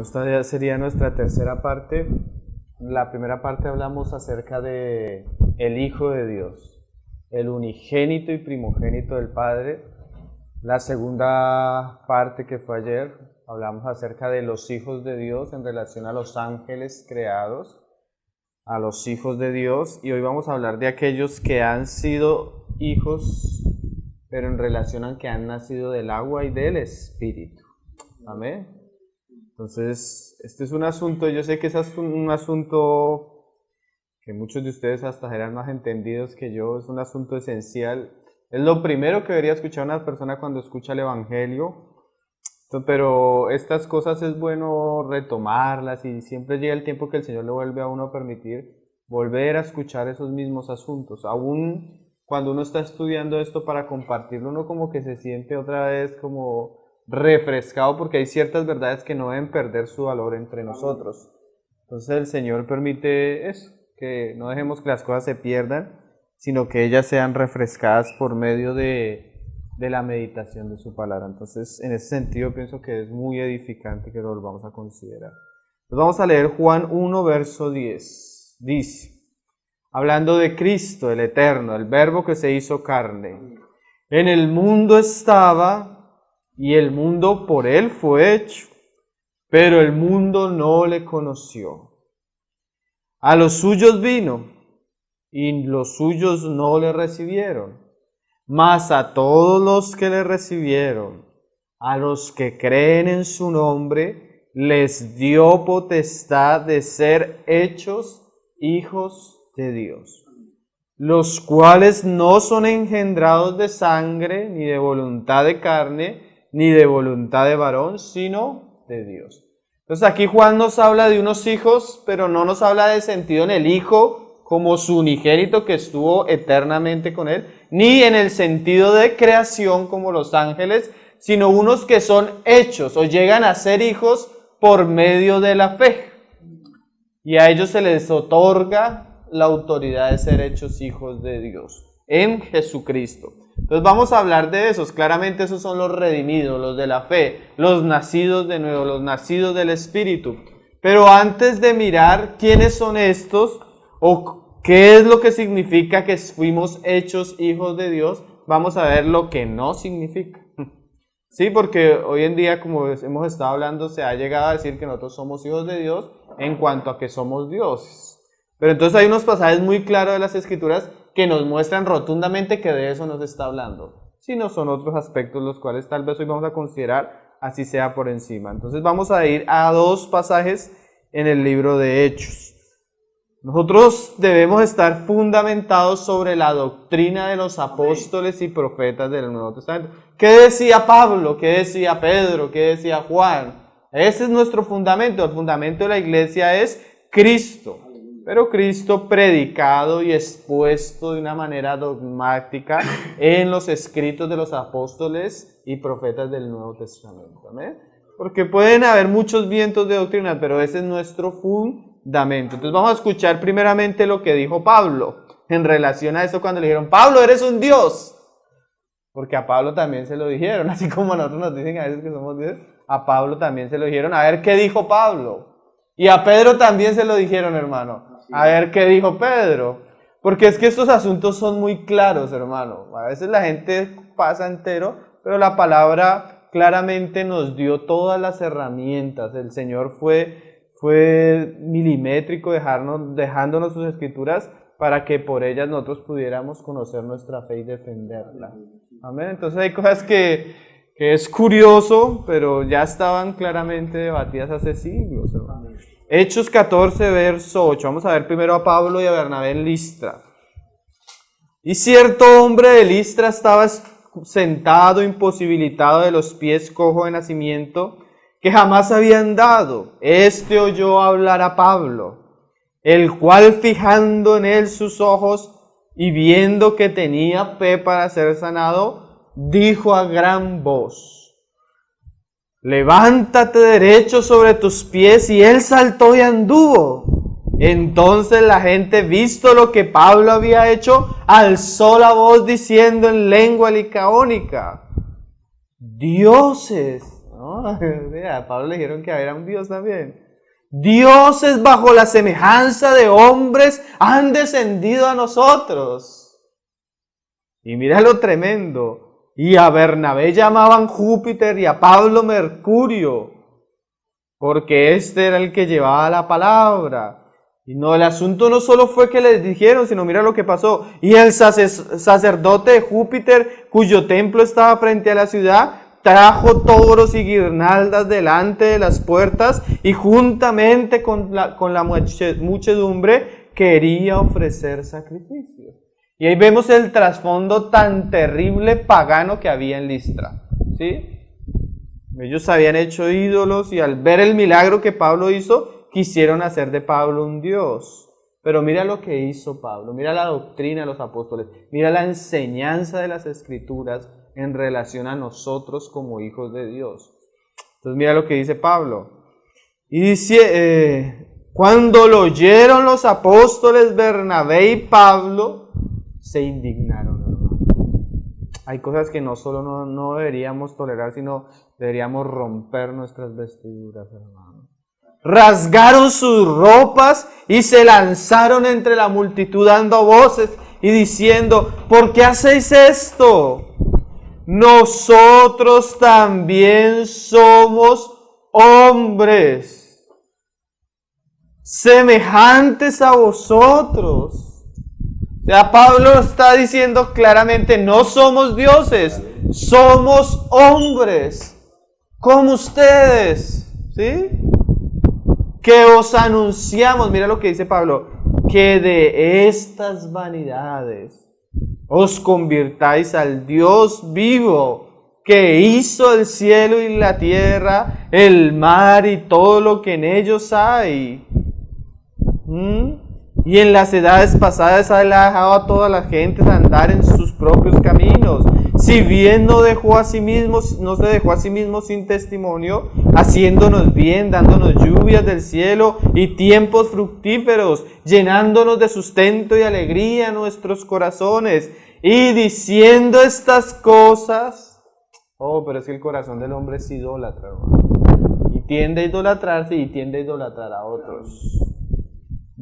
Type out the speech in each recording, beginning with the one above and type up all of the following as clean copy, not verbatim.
Bueno, esta ya sería nuestra tercera parte. La primera parte hablamos acerca de el Hijo de Dios, el unigénito y primogénito del Padre. La segunda parte, que fue ayer, hablamos acerca de los hijos de Dios en relación a los ángeles creados, a los hijos de Dios, y hoy vamos a hablar de aquellos que han sido hijos, pero en relación a que han nacido del agua y del Espíritu. Amén. Entonces, este es un asunto, yo sé que es un asunto que muchos de ustedes hasta serán más entendidos que yo, es un asunto esencial. Es lo primero que debería escuchar una persona cuando escucha el Evangelio, pero estas cosas es bueno retomarlas y siempre llega el tiempo que el Señor le vuelve a uno a permitir volver a escuchar esos mismos asuntos. Aún cuando uno está estudiando esto para compartirlo, uno como que se siente otra vez como refrescado, porque hay ciertas verdades que no deben perder su valor entre nosotros. Entonces el Señor permite eso, que no dejemos que las cosas se pierdan, sino que ellas sean refrescadas por medio de la meditación de su palabra. Entonces, en ese sentido, pienso que es muy edificante que lo volvamos a considerar. Entonces, vamos a leer Juan 1, verso 10. Dice, hablando de Cristo, el Eterno, el Verbo que se hizo carne, en el mundo estaba, y el mundo por él fue hecho, pero el mundo no le conoció. A los suyos vino, y los suyos no le recibieron. Mas a todos los que le recibieron, a los que creen en su nombre, les dio potestad de ser hechos hijos de Dios, los cuales no son engendrados de sangre, ni de voluntad de carne, ni de voluntad de varón, sino de Dios. Entonces aquí Juan nos habla de unos hijos, pero no nos habla de sentido en el Hijo como su unigénito que estuvo eternamente con él, ni en el sentido de creación como los ángeles, sino unos que son hechos o llegan a ser hijos por medio de la fe. Y a ellos se les otorga la autoridad de ser hechos hijos de Dios en Jesucristo. Entonces vamos a hablar de esos. Claramente esos son los redimidos, los de la fe, los nacidos de nuevo, los nacidos del Espíritu. Pero antes de mirar quiénes son estos o qué es lo que significa que fuimos hechos hijos de Dios, vamos a ver lo que no significa. Sí, porque hoy en día, como hemos estado hablando, se ha llegado a decir que nosotros somos hijos de Dios en cuanto a que somos dioses. Pero entonces hay unos pasajes muy claros de las Escrituras que nos muestran rotundamente que de eso nos está hablando. Si no son otros aspectos los cuales tal vez hoy vamos a considerar, así sea por encima. Entonces vamos a ir a dos pasajes en el libro de Hechos. Nosotros debemos estar fundamentados sobre la doctrina de los apóstoles y profetas del Nuevo Testamento. ¿Qué decía Pablo? ¿Qué decía Pedro? ¿Qué decía Juan? Ese es nuestro fundamento. El fundamento de la iglesia es Cristo. Pero Cristo predicado y expuesto de una manera dogmática en los escritos de los apóstoles y profetas del Nuevo Testamento. ¿Amén? Porque pueden haber muchos vientos de doctrina, pero ese es nuestro fundamento. Entonces vamos a escuchar primeramente lo que dijo Pablo en relación a eso cuando le dijeron, Pablo, eres un Dios. Porque a Pablo también se lo dijeron, así como a nosotros nos dicen a veces que somos dioses, a Pablo también se lo dijeron. A ver qué dijo Pablo. Y a Pedro también se lo dijeron, hermano. A ver qué dijo Pedro. Porque es que estos asuntos son muy claros, hermano. A veces la gente pasa entero, pero la palabra claramente nos dio todas las herramientas. El Señor fue milimétrico dejándonos sus escrituras para que por ellas nosotros pudiéramos conocer nuestra fe y defenderla. Amén. Entonces hay cosas que es curioso, pero ya estaban claramente debatidas hace siglos, hermano. Hechos 14, verso 8. Vamos a ver primero a Pablo y a Bernabé en Listra. Y cierto hombre de Listra estaba sentado, imposibilitado de los pies, cojo de nacimiento, que jamás había andado. Este oyó hablar a Pablo, el cual fijando en él sus ojos y viendo que tenía fe para ser sanado, dijo a gran voz, levántate derecho sobre tus pies, y él saltó y anduvo. Entonces la gente, visto lo que Pablo había hecho, alzó la voz diciendo en lengua licaónica, dioses, ¿no? No, a Pablo le dijeron que era un Dios también. Dioses bajo la semejanza de hombres han descendido a nosotros. Y mira lo tremendo. Y a Bernabé llamaban Júpiter y a Pablo Mercurio, porque este era el que llevaba la palabra. Y no, el asunto no solo fue que les dijeron, sino mira lo que pasó. Y el sacerdote de Júpiter, cuyo templo estaba frente a la ciudad, trajo toros y guirnaldas delante de las puertas y juntamente con la muchedumbre quería ofrecer sacrificios. Y ahí vemos el trasfondo tan terrible pagano que había en Listra, ¿sí? Ellos habían hecho ídolos y al ver el milagro que Pablo hizo, quisieron hacer de Pablo un Dios. Pero mira lo que hizo Pablo, mira la doctrina de los apóstoles, mira la enseñanza de las Escrituras en relación a nosotros como hijos de Dios. Entonces mira lo que dice Pablo. Y dice, cuando lo oyeron los apóstoles Bernabé y Pablo, se indignaron, hermano. Hay cosas que no solo no deberíamos tolerar, sino deberíamos romper nuestras vestiduras, hermano. Rasgaron sus ropas y se lanzaron entre la multitud dando voces y diciendo, ¿por qué hacéis esto? Nosotros también somos hombres semejantes a vosotros. O sea, Pablo está diciendo claramente, no somos dioses, somos hombres, como ustedes, ¿sí? Que os anunciamos, mira lo que dice Pablo, que de estas vanidades os convirtáis al Dios vivo, que hizo el cielo y la tierra, el mar y todo lo que en ellos hay. Y en las edades pasadas ha dejado a todas las gentes andar en sus propios caminos. Si bien no se dejó a sí mismo sin testimonio, haciéndonos bien, dándonos lluvias del cielo y tiempos fructíferos, llenándonos de sustento y alegría en nuestros corazones, y diciendo estas cosas. Oh, pero es que el corazón del hombre es idólatra, hermano. Y tiende a idolatrarse y tiende a idolatrar a otros.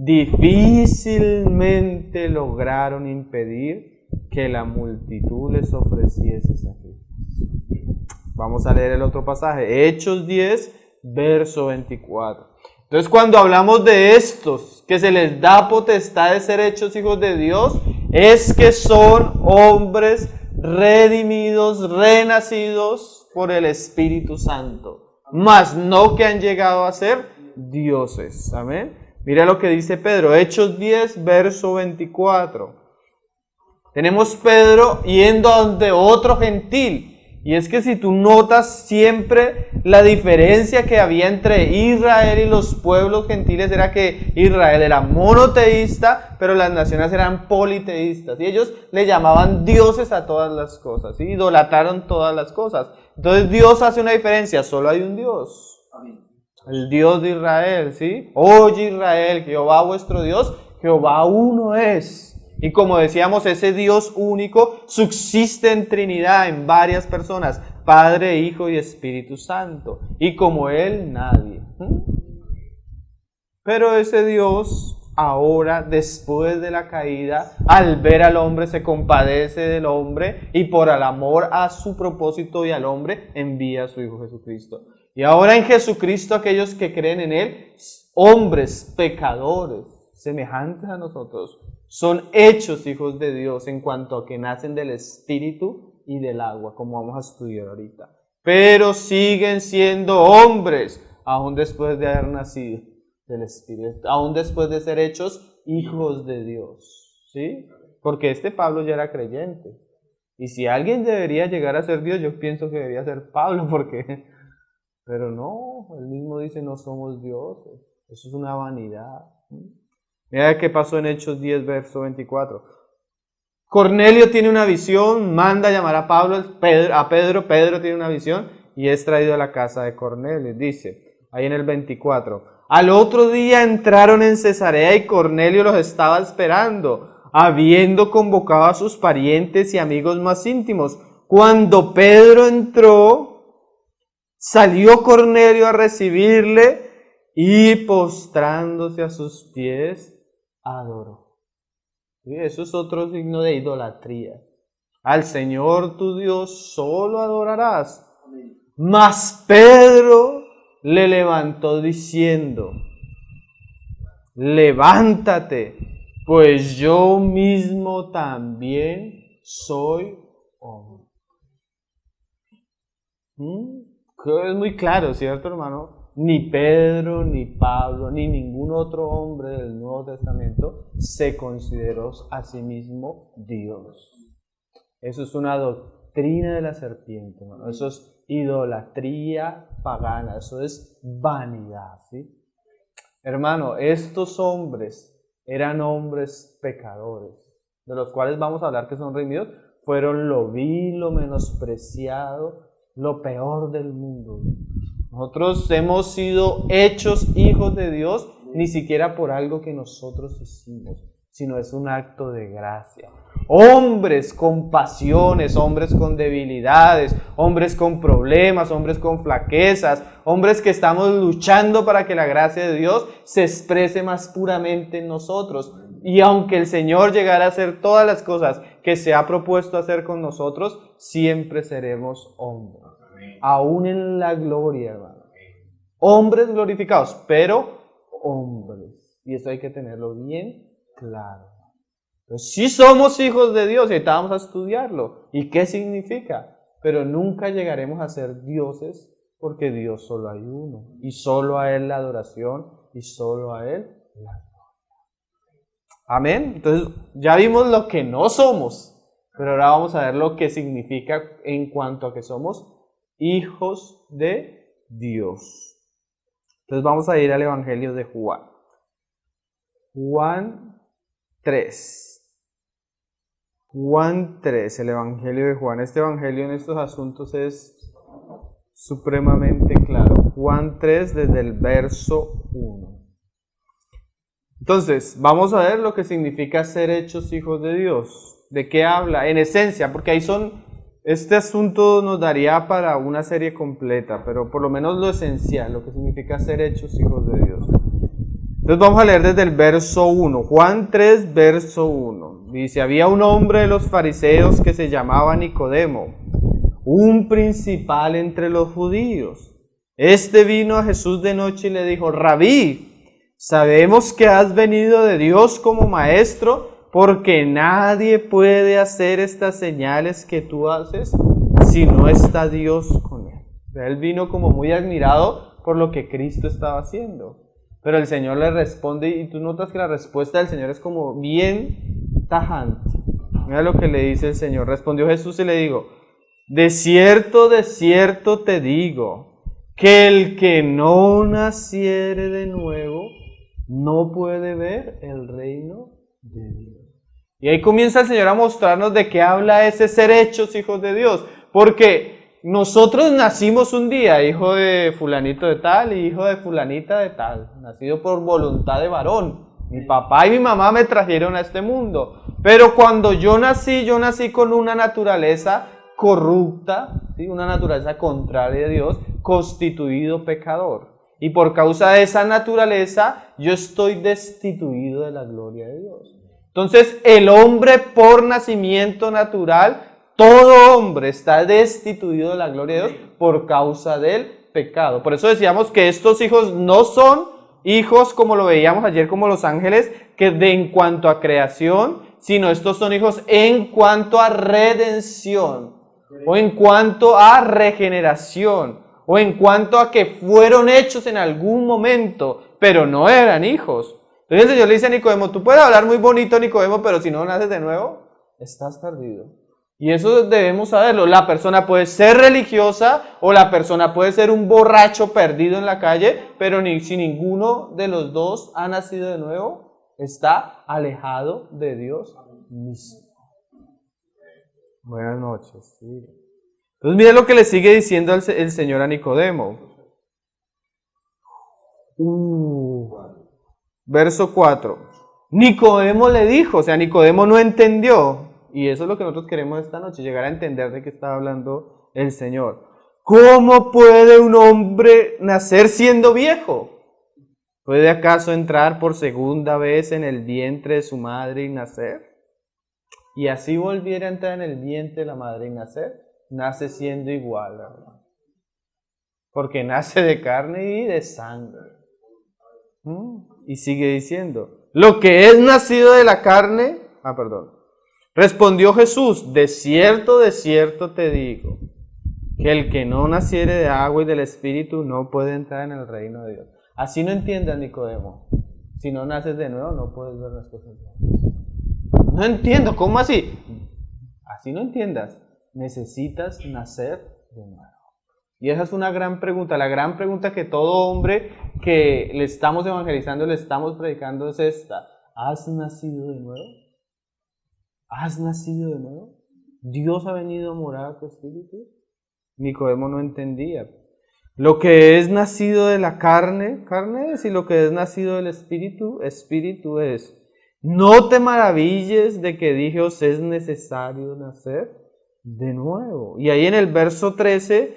Difícilmente lograron impedir que la multitud les ofreciese sacrificios. Vamos a leer el otro pasaje, Hechos 10, verso 24. Entonces, cuando hablamos de estos, que se les da potestad de ser hechos hijos de Dios, es que son hombres redimidos, renacidos por el Espíritu Santo, mas no que han llegado a ser dioses. Amén. Mira lo que dice Pedro, Hechos 10, verso 24. Tenemos Pedro yendo a donde otro gentil. Y es que si tú notas siempre la diferencia que había entre Israel y los pueblos gentiles, era que Israel era monoteísta, pero las naciones eran politeístas. Y ellos le llamaban dioses a todas las cosas, ¿sí? Idolatraron todas las cosas. Entonces Dios hace una diferencia, solo hay un Dios. Amén. El Dios de Israel, ¿sí? Oye Israel, Jehová vuestro Dios, Jehová uno es. Y como decíamos, ese Dios único subsiste en Trinidad, en varias personas, Padre, Hijo y Espíritu Santo. Y como Él, nadie. Pero ese Dios, ahora, después de la caída, al ver al hombre, se compadece del hombre y por el amor a su propósito y al hombre, envía a su Hijo Jesucristo. Y ahora en Jesucristo, aquellos que creen en Él, hombres, pecadores, semejantes a nosotros, son hechos hijos de Dios en cuanto a que nacen del Espíritu y del agua, como vamos a estudiar ahorita. Pero siguen siendo hombres, aún después de haber nacido del Espíritu, aún después de ser hechos hijos de Dios, ¿sí? Porque Pablo ya era creyente. Y si alguien debería llegar a ser Dios, yo pienso que debería ser Pablo, porque... Pero no, él mismo dice, no somos dioses. Eso es una vanidad. Mira qué pasó en Hechos 10, verso 24. Cornelio tiene una visión, manda a llamar a Pedro tiene una visión y es traído a la casa de Cornelio. Dice, ahí en el 24, al otro día entraron en Cesarea y Cornelio los estaba esperando, habiendo convocado a sus parientes y amigos más íntimos. Cuando Pedro entró, Salió Cornelio a recibirle y postrándose a sus pies, adoró. ¿Sí? Eso es otro signo de idolatría. Al Señor tu Dios solo adorarás. Mas Pedro le levantó diciendo, levántate, pues yo mismo también soy hombre. Creo que es muy claro, ¿cierto, hermano? Ni Pedro, ni Pablo, ni ningún otro hombre del Nuevo Testamento se consideró a sí mismo Dios. Eso es una doctrina de la serpiente, hermano. Eso es idolatría pagana, eso es vanidad, ¿sí? Hermano, estos hombres eran hombres pecadores, de los cuales vamos a hablar que son redimidos, fueron lo vil, lo menospreciado, lo peor del mundo. Nosotros hemos sido hechos hijos de Dios, ni siquiera por algo que nosotros hicimos, sino es un acto de gracia. Hombres con pasiones, hombres con debilidades, hombres con problemas, hombres con flaquezas, hombres que estamos luchando para que la gracia de Dios se exprese más puramente en nosotros. Y aunque el Señor llegara a hacer todas las cosas que se ha propuesto hacer con nosotros, siempre seremos hombres. Aún en la gloria, hermano. Hombres glorificados, pero hombres. Y eso hay que tenerlo bien claro. Entonces, sí somos hijos de Dios y ahorita vamos a estudiarlo. ¿Y qué significa? Pero nunca llegaremos a ser dioses porque Dios solo hay uno. Y solo a Él la adoración y solo a Él la gloria. Amén. Entonces ya vimos lo que no somos, pero ahora vamos a ver lo que significa en cuanto a que somos hijos de Dios. Entonces vamos a ir al Evangelio de Juan. Juan 3. Juan 3, el Evangelio de Juan. Este Evangelio en estos asuntos es supremamente claro. Juan 3 desde el verso 1. Entonces, vamos a ver lo que significa ser hechos hijos de Dios. ¿De qué habla? En esencia, porque ahí este asunto nos daría para una serie completa, pero por lo menos lo esencial, lo que significa ser hechos hijos de Dios. Entonces vamos a leer desde el verso 1, Juan 3, verso 1. Dice, había un hombre de los fariseos que se llamaba Nicodemo, un principal entre los judíos. Este vino a Jesús de noche y le dijo, Rabí, sabemos que has venido de Dios como maestro, porque nadie puede hacer estas señales que tú haces si no está Dios con él. O sea, él vino como muy admirado por lo que Cristo estaba haciendo. Pero el Señor le responde, y tú notas que la respuesta del Señor es como bien tajante. Mira lo que le dice el Señor. Respondió Jesús y le dijo, de cierto te digo, que el que no naciere de nuevo no puede ver el reino de Dios. Y ahí comienza el Señor a mostrarnos de qué habla ese ser hechos hijos de Dios. Porque nosotros nacimos un día, hijo de fulanito de tal y hijo de fulanita de tal, nacido por voluntad de varón. Mi papá y mi mamá me trajeron a este mundo. Pero cuando yo nací con una naturaleza corrupta, ¿sí? Una naturaleza contraria a Dios, constituido pecador. Y por causa de esa naturaleza, yo estoy destituido de la gloria de Dios. Entonces, el hombre por nacimiento natural, todo hombre está destituido de la gloria de Dios por causa del pecado. Por eso decíamos que estos hijos no son hijos como lo veíamos ayer como los ángeles, que en cuanto a creación, sino estos son hijos en cuanto a redención, o en cuanto a regeneración, o en cuanto a que fueron hechos en algún momento, pero no eran hijos. Entonces el Señor le dice a Nicodemo, tú puedes hablar muy bonito, Nicodemo, pero si no naces de nuevo, estás perdido. Y eso debemos saberlo. La persona puede ser religiosa o la persona puede ser un borracho perdido en la calle, pero si ninguno de los dos ha nacido de nuevo, está alejado de Dios mismo. Buenas noches. Sí. Entonces mire lo que le sigue diciendo el Señor a Nicodemo. Verso 4. Nicodemo le dijo, o sea, Nicodemo no entendió. Y eso es lo que nosotros queremos esta noche, llegar a entender de qué está hablando el Señor. ¿cómo puede un hombre nacer siendo viejo? ¿Puede acaso entrar por segunda vez en el vientre de su madre y nacer? Y así volviera a entrar en el vientre de la madre y nacer, nace siendo igual, ¿verdad? Porque nace de carne y de sangre. Y sigue diciendo, lo que es nacido de la carne, respondió Jesús, de cierto te digo, que el que no naciere de agua y del Espíritu no puede entrar en el reino de Dios. Así no entiendas, Nicodemo. Si no naces de nuevo, no puedes ver las cosas de Dios. No entiendo, ¿cómo así? Así no entiendas. Necesitas nacer de nuevo. Y esa es una gran pregunta. La gran pregunta que todo hombre que le estamos evangelizando, le estamos predicando es esta. ¿Has nacido de nuevo? ¿Has nacido de nuevo? ¿Dios ha venido a morar a tu espíritu? Nicodemo no entendía. Lo que es nacido de la carne, carne es, y lo que es nacido del espíritu, espíritu es. No te maravilles de que dije os es necesario nacer de nuevo. Y ahí en el verso 13,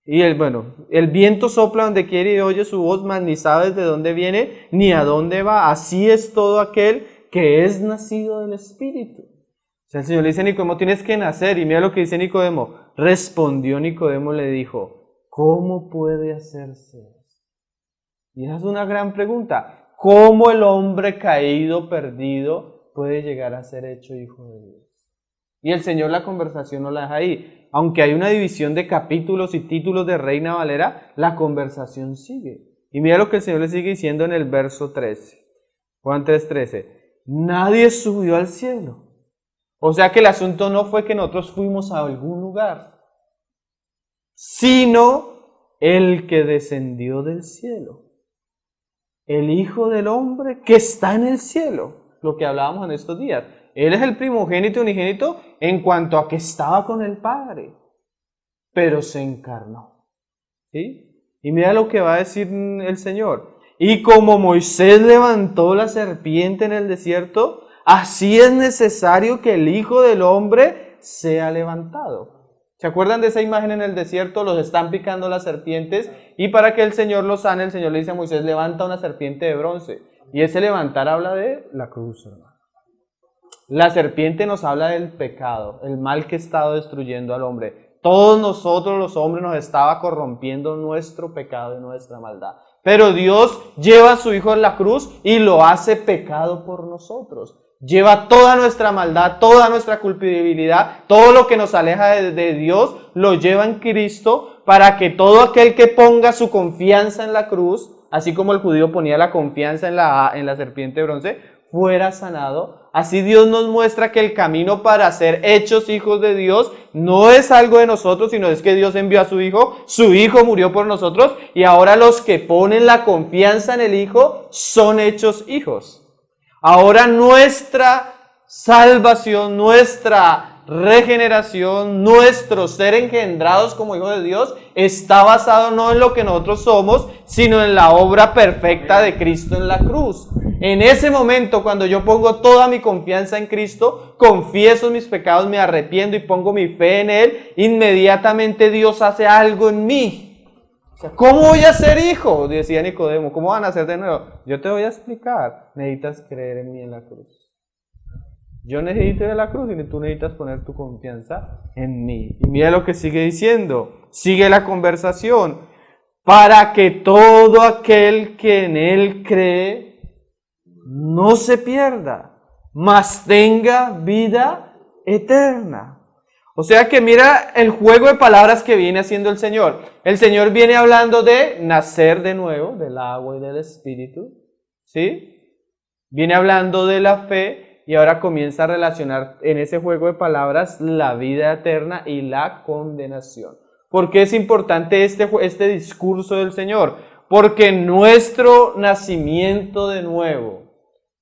el viento sopla donde quiere y oye su voz, mas ni sabes de dónde viene ni a dónde va. Así es todo aquel que es nacido del espíritu. O sea, el Señor le dice a Nicodemo, tienes que nacer. Y mira lo que dice Nicodemo. Respondió Nicodemo, le dijo, ¿cómo puede hacerse eso? Y esa es una gran pregunta. ¿Cómo el hombre caído, perdido, puede llegar a ser hecho hijo de Dios? Y el Señor la conversación no la deja ahí. Aunque hay una división de capítulos y títulos de Reina Valera, la conversación sigue. Y mira lo que el Señor le sigue diciendo en el verso 13. Juan 3:13. Nadie subió al cielo. O sea que el asunto no fue que nosotros fuimos a algún lugar, sino el que descendió del cielo. El Hijo del Hombre que está en el cielo. Lo que hablábamos en estos días. Él es el primogénito unigénito en cuanto a que estaba con el Padre, pero se encarnó. ¿Sí? Y mira lo que va a decir el Señor. Y como Moisés levantó la serpiente en el desierto, así es necesario que el Hijo del Hombre sea levantado. ¿Se acuerdan de esa imagen en el desierto? Los están picando las serpientes y para que el Señor los sane, el Señor le dice a Moisés, levanta una serpiente de bronce. Y ese levantar habla de la cruz, hermano. La serpiente nos habla del pecado, el mal que estaba destruyendo al hombre. Todos nosotros los hombres nos estaba corrompiendo nuestro pecado y nuestra maldad. Pero Dios lleva a su Hijo en la cruz y lo hace pecado por nosotros. Lleva toda nuestra maldad, toda nuestra culpabilidad, todo lo que nos aleja de Dios, lo lleva en Cristo para que todo aquel que ponga su confianza en la cruz, así como el judío ponía la confianza en la serpiente de bronce, fuera sanado. Así Dios nos muestra que el camino para ser hechos hijos de Dios no es algo de nosotros, sino es que Dios envió a su Hijo murió por nosotros y ahora los que ponen la confianza en el Hijo son hechos hijos. Ahora nuestra salvación, nuestra regeneración, nuestro ser engendrados como hijos de Dios está basado no en lo que nosotros somos, sino en la obra perfecta de Cristo en la cruz. En ese momento, cuando yo pongo toda mi confianza en Cristo, confieso mis pecados, me arrepiento y pongo mi fe en Él, inmediatamente Dios hace algo en mí. O sea, ¿cómo voy a ser hijo? Decía Nicodemo, ¿cómo van a ser de nuevo? Yo te voy a explicar. Necesitas creer en mí en la cruz. Yo necesito ir a la cruz y tú necesitas poner tu confianza en mí. Y mira lo que sigue diciendo. Sigue la conversación. Para que todo aquel que en Él cree no se pierda, mas tenga vida eterna. O sea que mira el juego de palabras que viene haciendo el Señor. El Señor viene hablando de nacer de nuevo, del agua y del Espíritu. ¿Sí? Viene hablando de la fe y ahora comienza a relacionar en ese juego de palabras la vida eterna y la condenación. ¿Por qué es importante este discurso del Señor? Porque nuestro nacimiento de nuevo,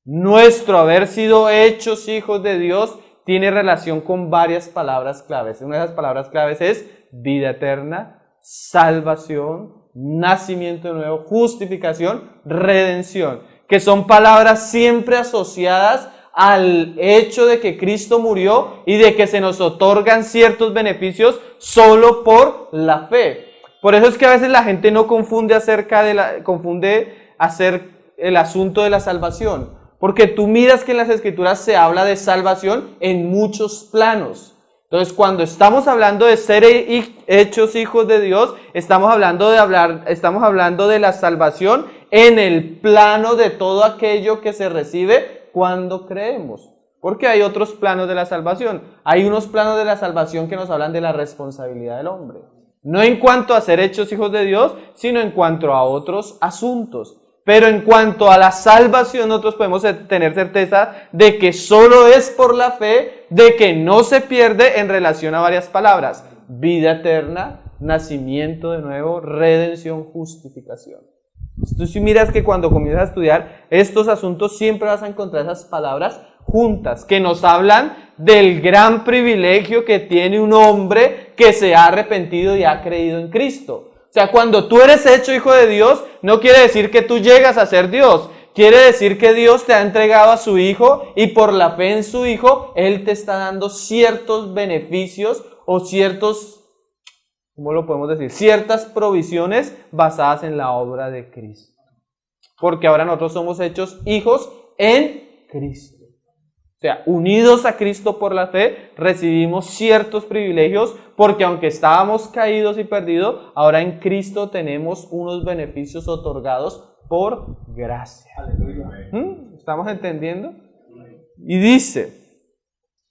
nuestro haber sido hechos hijos de Dios, tiene relación con varias palabras claves. Una de esas palabras claves es vida eterna, salvación, nacimiento de nuevo, justificación, redención, que son palabras siempre asociadas al hecho de que Cristo murió y de que se nos otorgan ciertos beneficios solo por la fe. Por eso es que a veces la gente no confunde hacer el asunto de la salvación. Porque tú miras que en las Escrituras se habla de salvación en muchos planos. Entonces, cuando estamos hablando de ser hechos hijos de Dios, estamos hablando de la salvación en el plano de todo aquello que se recibe cuando creemos. Porque hay otros planos de la salvación. Hay unos planos de la salvación que nos hablan de la responsabilidad del hombre. No en cuanto a ser hechos hijos de Dios, sino en cuanto a otros asuntos. Pero en cuanto a la salvación, nosotros podemos tener certeza de que solo es por la fe, de que no se pierde en relación a varias palabras: vida eterna, nacimiento de nuevo, redención, justificación. Tú si miras que cuando comienzas a estudiar estos asuntos siempre vas a encontrar esas palabras juntas, que nos hablan del gran privilegio que tiene un hombre que se ha arrepentido y ha creído en Cristo. O sea, cuando tú eres hecho hijo de Dios, no quiere decir que tú llegas a ser Dios. Quiere decir que Dios te ha entregado a su Hijo y por la fe en su Hijo, Él te está dando ciertos beneficios o ¿cómo lo podemos decir? Ciertas provisiones basadas en la obra de Cristo. Porque ahora nosotros somos hechos hijos en Cristo. O sea, unidos a Cristo por la fe, recibimos ciertos privilegios porque aunque estábamos caídos y perdidos, ahora en Cristo tenemos unos beneficios otorgados por gracia. ¿Estamos entendiendo? Y dice,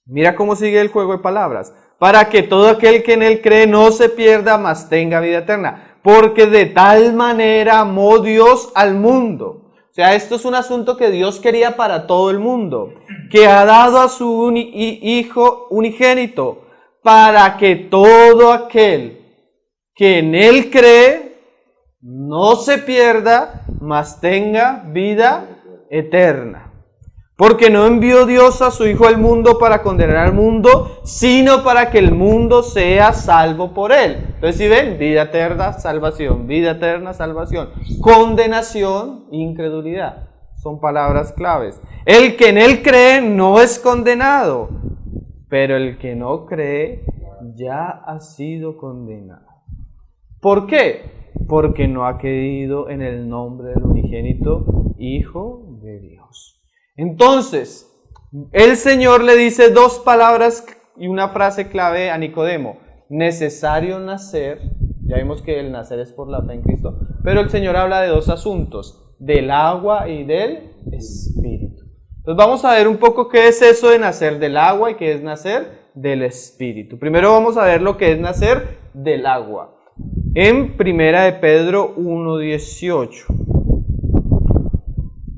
mira cómo sigue el juego de palabras: para que todo aquel que en Él cree no se pierda, mas tenga vida eterna. Porque de tal manera amó Dios al mundo. O sea, esto es un asunto que Dios quería para todo el mundo, que ha dado a su Hijo unigénito, para que todo aquel que en Él cree no se pierda, mas tenga vida eterna. Porque no envió Dios a su Hijo al mundo para condenar al mundo, sino para que el mundo sea salvo por Él. Entonces, si ven, vida eterna, salvación, vida eterna, salvación. Condenación, incredulidad. Son palabras claves. El que en Él cree no es condenado, pero el que no cree ya ha sido condenado. ¿Por qué? Porque no ha creído en el nombre del unigénito Hijo de Dios. Entonces, el Señor le dice dos palabras y una frase clave a Nicodemo: necesario nacer. Ya vimos que el nacer es por la fe en Cristo, pero el Señor habla de dos asuntos: del agua y del Espíritu. Entonces vamos a ver un poco qué es eso de nacer del agua y qué es nacer del Espíritu. Primero vamos a ver lo que es nacer del agua. En 1 de Pedro 1:18.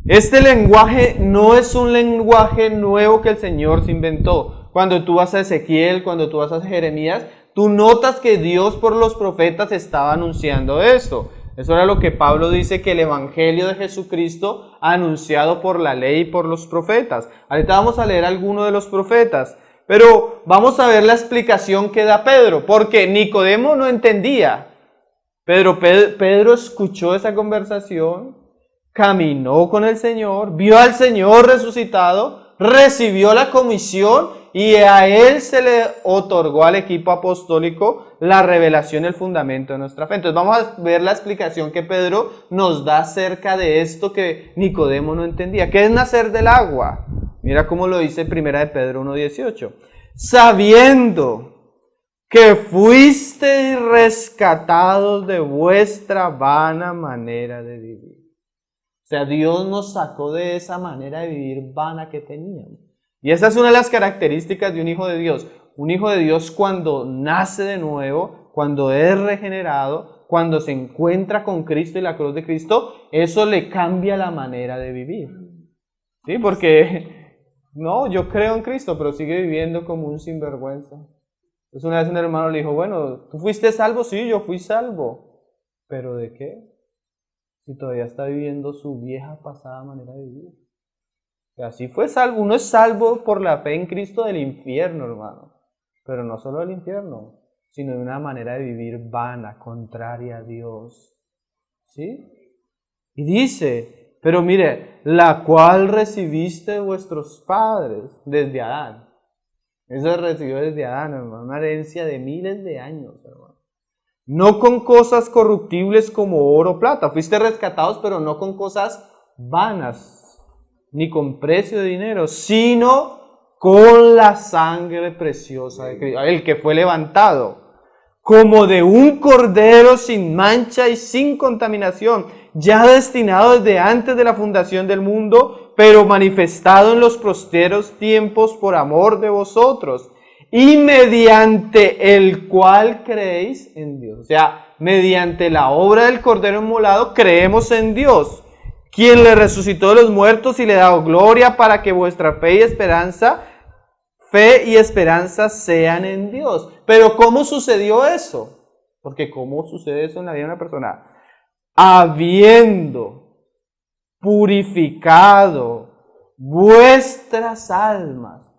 Este lenguaje no es un lenguaje nuevo que el Señor se inventó. Cuando tú vas a Ezequiel, cuando tú vas a Jeremías, tú notas que Dios por los profetas estaba anunciando esto. Eso era lo que Pablo dice que el Evangelio de Jesucristo ha anunciado por la ley y por los profetas. Ahorita vamos a leer algunos de los profetas, pero vamos a ver la explicación que da Pedro, porque Nicodemo no entendía. Pedro escuchó esa conversación, caminó con el Señor, vio al Señor resucitado, recibió la comisión y a él se le otorgó al equipo apostólico la revelación, el fundamento de nuestra fe. Entonces vamos a ver la explicación que Pedro nos da acerca de esto que Nicodemo no entendía. ¿Qué es nacer del agua? Mira cómo lo dice 1 de Pedro 1:18. Sabiendo que fuisteis rescatados de vuestra vana manera de vivir. O sea, Dios nos sacó de esa manera de vivir vana que teníamos. Y esa es una de las características de un hijo de Dios. Un hijo de Dios cuando nace de nuevo, cuando es regenerado, cuando se encuentra con Cristo y la cruz de Cristo, eso le cambia la manera de vivir. ¿Sí? Porque, no, yo creo en Cristo, pero sigue viviendo como un sinvergüenza. Entonces una vez un hermano le dijo, bueno, ¿tú fuiste salvo? Sí, yo fui salvo. ¿Pero de qué? Si todavía está viviendo su vieja pasada manera de vivir. Y así fue salvo. Uno es salvo por la fe en Cristo del infierno, hermano. Pero no solo del infierno, sino de una manera de vivir vana, contraria a Dios. ¿Sí? Y dice, pero mire, la cual recibiste de vuestros padres desde Adán. Eso recibió desde Adán, hermano, una herencia de miles de años, hermano. No con cosas corruptibles como oro o plata. Fuiste rescatados, pero no con cosas vanas, ni con precio de dinero, sino con la sangre preciosa de Cristo, el que fue levantado, como de un cordero sin mancha y sin contaminación, ya destinado desde antes de la fundación del mundo, pero manifestado en los posteros tiempos por amor de vosotros, y mediante el cual creéis en Dios. O sea, mediante la obra del cordero inmolado creemos en Dios, quien le resucitó de los muertos y le da gloria para que vuestra fe y esperanza sean en Dios. Pero ¿cómo sucedió eso? Porque ¿cómo sucede eso en la vida de una persona? Habiendo purificado vuestras almas.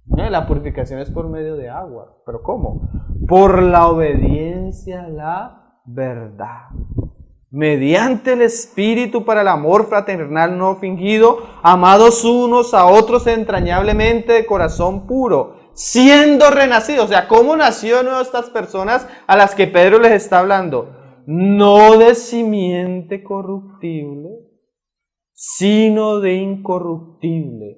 La purificación es por medio de agua. ¿Pero cómo? Por la obediencia a la verdad. Mediante el Espíritu para el amor fraternal no fingido, amados unos a otros entrañablemente de corazón puro, siendo renacidos. O sea, ¿cómo nació de nuevo estas personas a las que Pedro les está hablando? No de simiente corruptible, sino de incorruptible,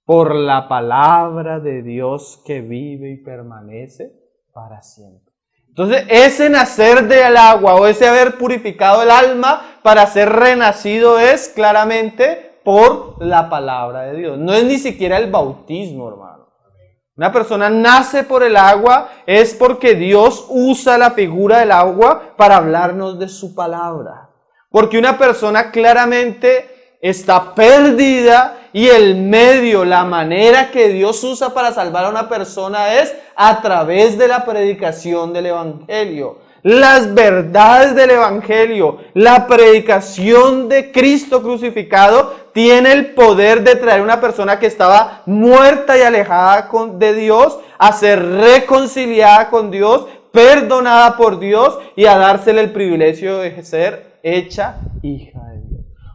por la palabra de Dios que vive y permanece para siempre. Entonces, ese nacer del agua o ese haber purificado el alma para ser renacido es claramente por la palabra de Dios. No es ni siquiera el bautismo, hermano. Una persona nace por el agua es porque Dios usa la figura del agua para hablarnos de su palabra. Porque una persona claramente está perdida y el medio, la manera que Dios usa para salvar a una persona es a través de la predicación del Evangelio. Las verdades del Evangelio, la predicación de Cristo crucificado tiene el poder de traer a una persona que estaba muerta y alejada de Dios a ser reconciliada con Dios, perdonada por Dios y a dársele el privilegio de ser hecha hija de Dios.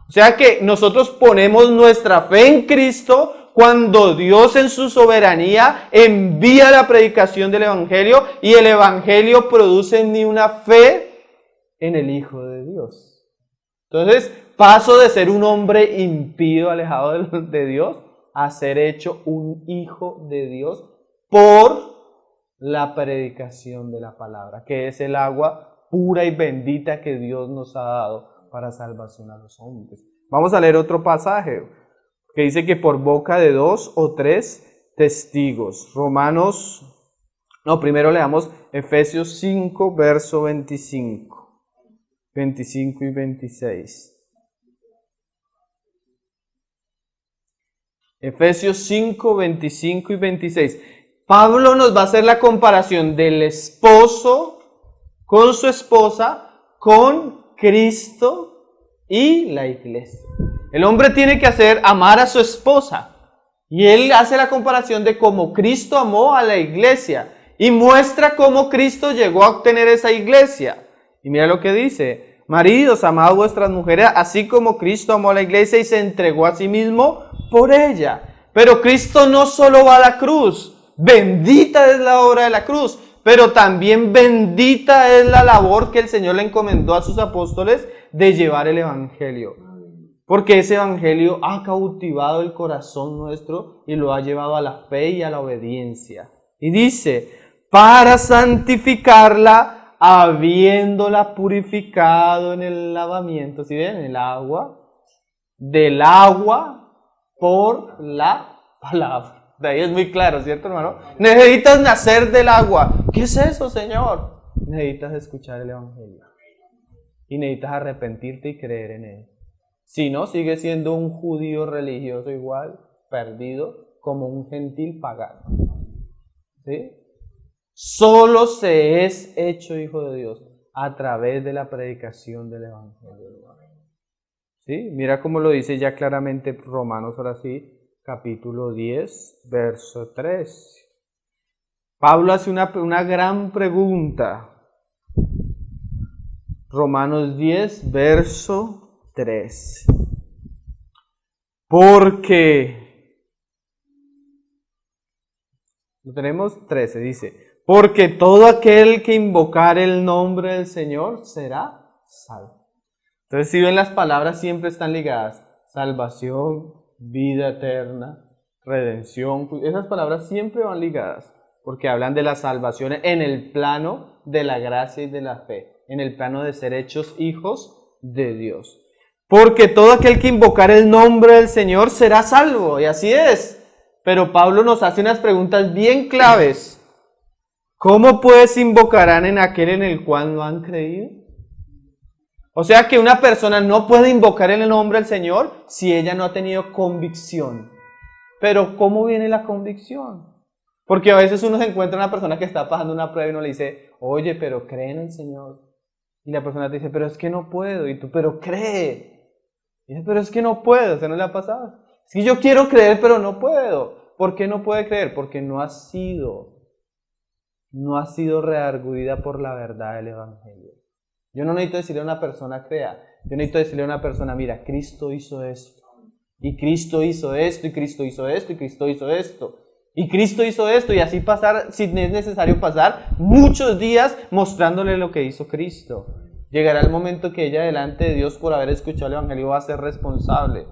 O sea que nosotros ponemos nuestra fe en Cristo cuando Dios en su soberanía envía la predicación del Evangelio y el Evangelio produce en mí una fe en el Hijo de Dios. Entonces paso de ser un hombre impío, alejado de Dios, a ser hecho un hijo de Dios por la predicación de la palabra, que es el agua pura y bendita que Dios nos ha dado para salvación a los hombres. Vamos a leer otro pasaje que dice que por boca de 2 o 3 testigos. Primero leamos Efesios 5, verso 25 y 26. Efesios 5, 25 y 26. Pablo nos va a hacer la comparación del esposo con su esposa, con Cristo y la iglesia. El hombre tiene que amar a su esposa. Y él hace la comparación de cómo Cristo amó a la iglesia. Y muestra cómo Cristo llegó a obtener esa iglesia. Y mira lo que dice. Maridos, amad a vuestras mujeres, así como Cristo amó a la iglesia y se entregó a sí mismo por ella. Pero Cristo no solo va a la cruz. Bendita es la obra de la cruz. Pero también bendita es la labor que el Señor le encomendó a sus apóstoles de llevar el Evangelio. Porque ese Evangelio ha cautivado el corazón nuestro y lo ha llevado a la fe y a la obediencia. Y dice, para santificarla, habiéndola purificado en el lavamiento, ¿sí ven? El agua, del agua por la palabra. De ahí es muy claro, ¿cierto, hermano? Necesitas nacer del agua. ¿Qué es eso, Señor? Necesitas escuchar el Evangelio. Y necesitas arrepentirte y creer en él. Si no, sigue siendo un judío religioso igual, perdido, como un gentil pagano. ¿Sí? Solo se es hecho hijo de Dios a través de la predicación del Evangelio. ¿Sí? Mira cómo lo dice ya claramente Romanos, ahora sí, capítulo 10, verso 3. Pablo hace una gran pregunta. Romanos 10, verso 3. porque, lo tenemos 13, dice, porque todo aquel que invocare el nombre del Señor será salvo. Entonces, si ven, las palabras siempre están ligadas. Salvación, vida eterna, redención. Esas palabras siempre van ligadas porque hablan de la salvación en el plano de la gracia y de la fe, en el plano de ser hechos hijos de Dios. Porque todo aquel que invocare el nombre del Señor será salvo, y así es. Pero Pablo nos hace unas preguntas bien claves. ¿Cómo pues invocarán en aquel en el cual no han creído? O sea que una persona no puede invocar en el nombre del Señor si ella no ha tenido convicción. Pero ¿cómo viene la convicción? Porque a veces uno se encuentra una persona que está pasando una prueba y uno le dice, oye, pero cree en el Señor. Y la persona te dice, pero es que no puedo. Y tú, pero cree. Y dice, pero es que no puedo. ¿Se no le ha pasado? Es que yo quiero creer, pero no puedo. ¿Por qué no puede creer? Porque no ha sido redargüida por la verdad del Evangelio. Yo no necesito decirle a una persona crea. Yo necesito decirle a una persona, mira, Cristo hizo esto. Y Cristo hizo esto, y Cristo hizo esto, y Cristo hizo esto. Y Cristo hizo esto, y así pasar, si es necesario pasar, muchos días mostrándole lo que hizo Cristo. Llegará el momento que ella delante de Dios, por haber escuchado el Evangelio, va a ser responsable.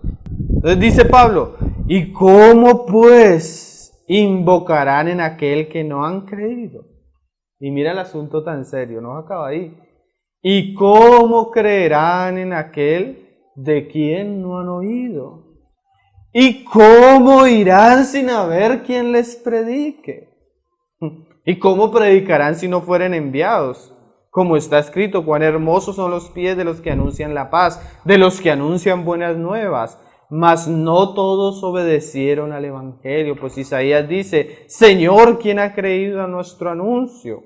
Entonces dice Pablo, ¿y cómo pues invocarán en aquel que no han creído? Y mira el asunto tan serio, no acaba ahí. ¿Y cómo creerán en aquel de quien no han oído? ¿Y cómo irán sin haber quien les predique? ¿Y cómo predicarán si no fueren enviados? Como está escrito, cuán hermosos son los pies de los que anuncian la paz, de los que anuncian buenas nuevas. Mas no todos obedecieron al Evangelio, pues Isaías dice, Señor, ¿quién ha creído a nuestro anuncio?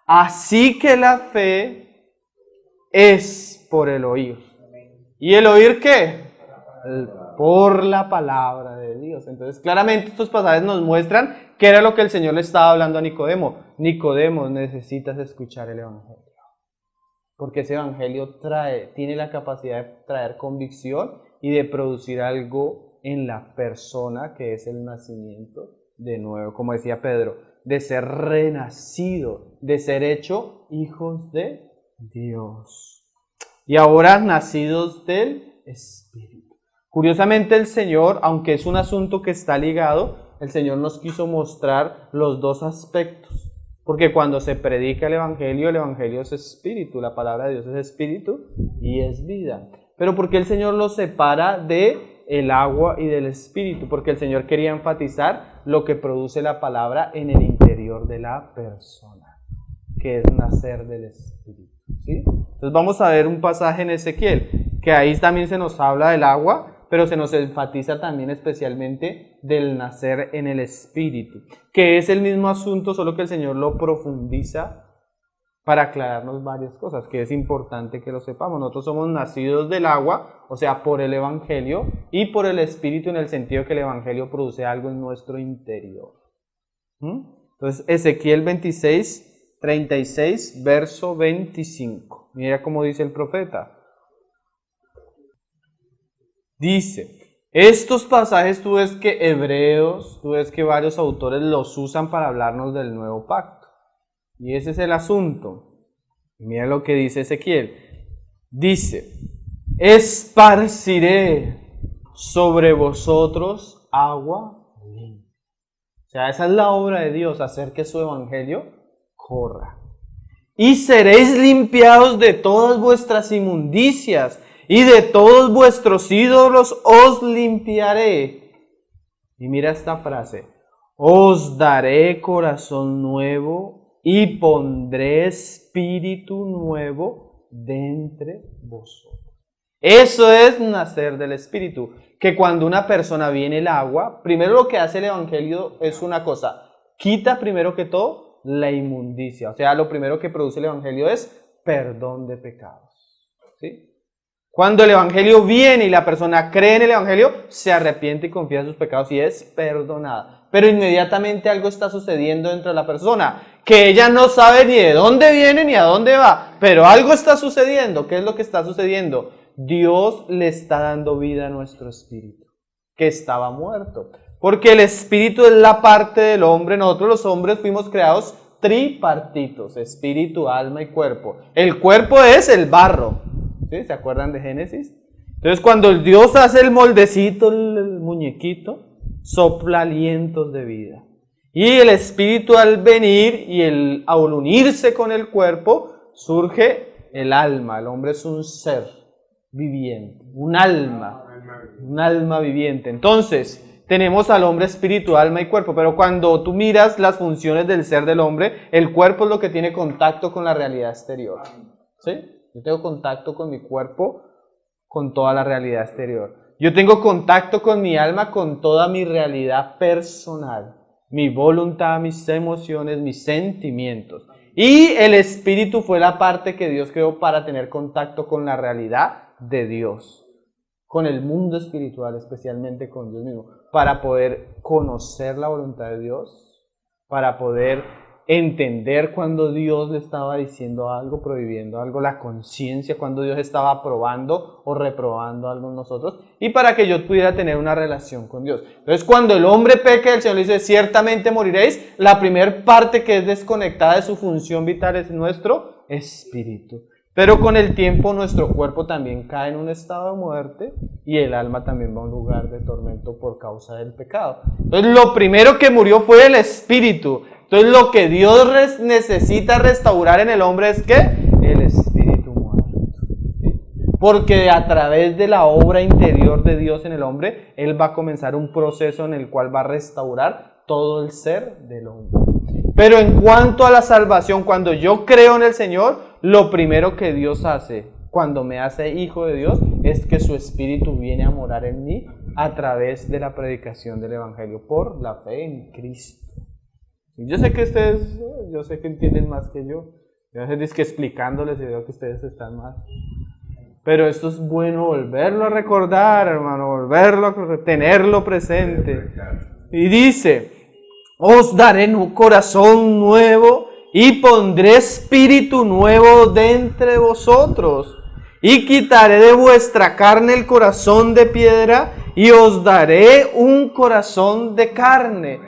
Así que la fe es por el oír. ¿Y el oír qué? Por la palabra de Dios. Entonces, claramente estos pasajes nos muestran qué era lo que el Señor le estaba hablando a Nicodemo. Nicodemo, necesitas escuchar el Evangelio. Porque ese Evangelio tiene la capacidad de traer convicción y de producir algo en la persona, que es el nacimiento de nuevo. Como decía Pedro, de ser renacido, de ser hecho hijos de Dios. Y ahora nacidos del Espíritu. Curiosamente el Señor, aunque es un asunto que está ligado, el Señor nos quiso mostrar los dos aspectos. Porque cuando se predica el Evangelio es espíritu, la palabra de Dios es espíritu y es vida. Pero ¿por qué el Señor los separa de el agua y del espíritu? Porque el Señor quería enfatizar lo que produce la palabra en el interior de la persona, que es nacer del espíritu. ¿Sí? Entonces vamos a ver un pasaje en Ezequiel, que ahí también se nos habla del agua, pero se nos enfatiza también especialmente del nacer en el Espíritu, que es el mismo asunto, solo que el Señor lo profundiza para aclararnos varias cosas, que es importante que lo sepamos. Nosotros somos nacidos del agua, o sea, por el Evangelio, y por el Espíritu, en el sentido que el Evangelio produce algo en nuestro interior. Entonces, Ezequiel 26, 36, verso 25. Mira cómo dice el profeta. Dice, estos pasajes tú ves que hebreos, tú ves que varios autores los usan para hablarnos del nuevo pacto. Y ese es el asunto. Mira lo que dice Ezequiel. Dice, esparciré sobre vosotros agua limpia. O sea, esa es la obra de Dios, hacer que su evangelio corra. Y seréis limpiados de todas vuestras inmundicias, y de todos vuestros ídolos os limpiaré. Y mira esta frase. Os daré corazón nuevo y pondré espíritu nuevo de entre vosotros. Eso es nacer del espíritu. Que cuando una persona viene el agua, primero lo que hace el evangelio es una cosa. Quita primero que todo la inmundicia. O sea, lo primero que produce el evangelio es perdón de pecados. ¿Sí? Cuando el evangelio viene y la persona cree en el evangelio, se arrepiente y confiesa sus pecados y es perdonada. Pero inmediatamente algo está sucediendo dentro de la persona, que ella no sabe ni de dónde viene ni a dónde va, pero algo está sucediendo. ¿Qué es lo que está sucediendo? Dios le está dando vida a nuestro espíritu. que estaba muerto. Porque el espíritu es la parte del hombre. Nosotros los hombres fuimos creados tripartitos, espíritu, alma y cuerpo. El cuerpo es el barro. ¿Sí? ¿Se acuerdan de Génesis? Entonces cuando el Dios hace el moldecito, el muñequito, sopla alientos de vida. Y el espíritu al venir y al unirse con el cuerpo, surge el alma. El hombre es un ser viviente, un alma viviente. Entonces, tenemos al hombre espíritu, alma y cuerpo, pero cuando tú miras las funciones del ser del hombre, el cuerpo es lo que tiene contacto con la realidad exterior. ¿Sí? Yo tengo contacto con mi cuerpo, con toda la realidad exterior. Yo tengo contacto con mi alma, con toda mi realidad personal, mi voluntad, mis emociones, mis sentimientos. Y el espíritu fue la parte que Dios creó para tener contacto con la realidad de Dios, con el mundo espiritual, especialmente con Dios mismo, para poder conocer la voluntad de Dios, para poder entender cuando Dios le estaba diciendo algo, prohibiendo algo, la conciencia, cuando Dios estaba aprobando o reprobando algo en nosotros, y para que yo pudiera tener una relación con Dios. Entonces, cuando el hombre peca, el Señor le dice, ciertamente moriréis, la primera parte que es desconectada de su función vital es nuestro espíritu. Pero con el tiempo nuestro cuerpo también cae en un estado de muerte y el alma también va a un lugar de tormento por causa del pecado. Entonces lo primero que murió fue el espíritu. Entonces lo que Dios necesita restaurar en el hombre es ¿qué? El espíritu muerto. ¿Sí? Porque a través de la obra interior de Dios en el hombre, Él va a comenzar un proceso en el cual va a restaurar todo el ser del hombre. Pero en cuanto a la salvación, cuando yo creo en el Señor, lo primero que Dios hace cuando me hace hijo de Dios es que su espíritu viene a morar en mí a través de la predicación del evangelio por la fe en Cristo. Yo sé que ustedes, yo sé que entienden más que yo. Yo a veces que explicándoles y veo que ustedes están mal. Pero esto es bueno volverlo a recordar, hermano, volverlo a tenerlo presente. Y dice, os daré un corazón nuevo y pondré espíritu nuevo dentro de vosotros. Y quitaré de vuestra carne el corazón de piedra y os daré un corazón de carne.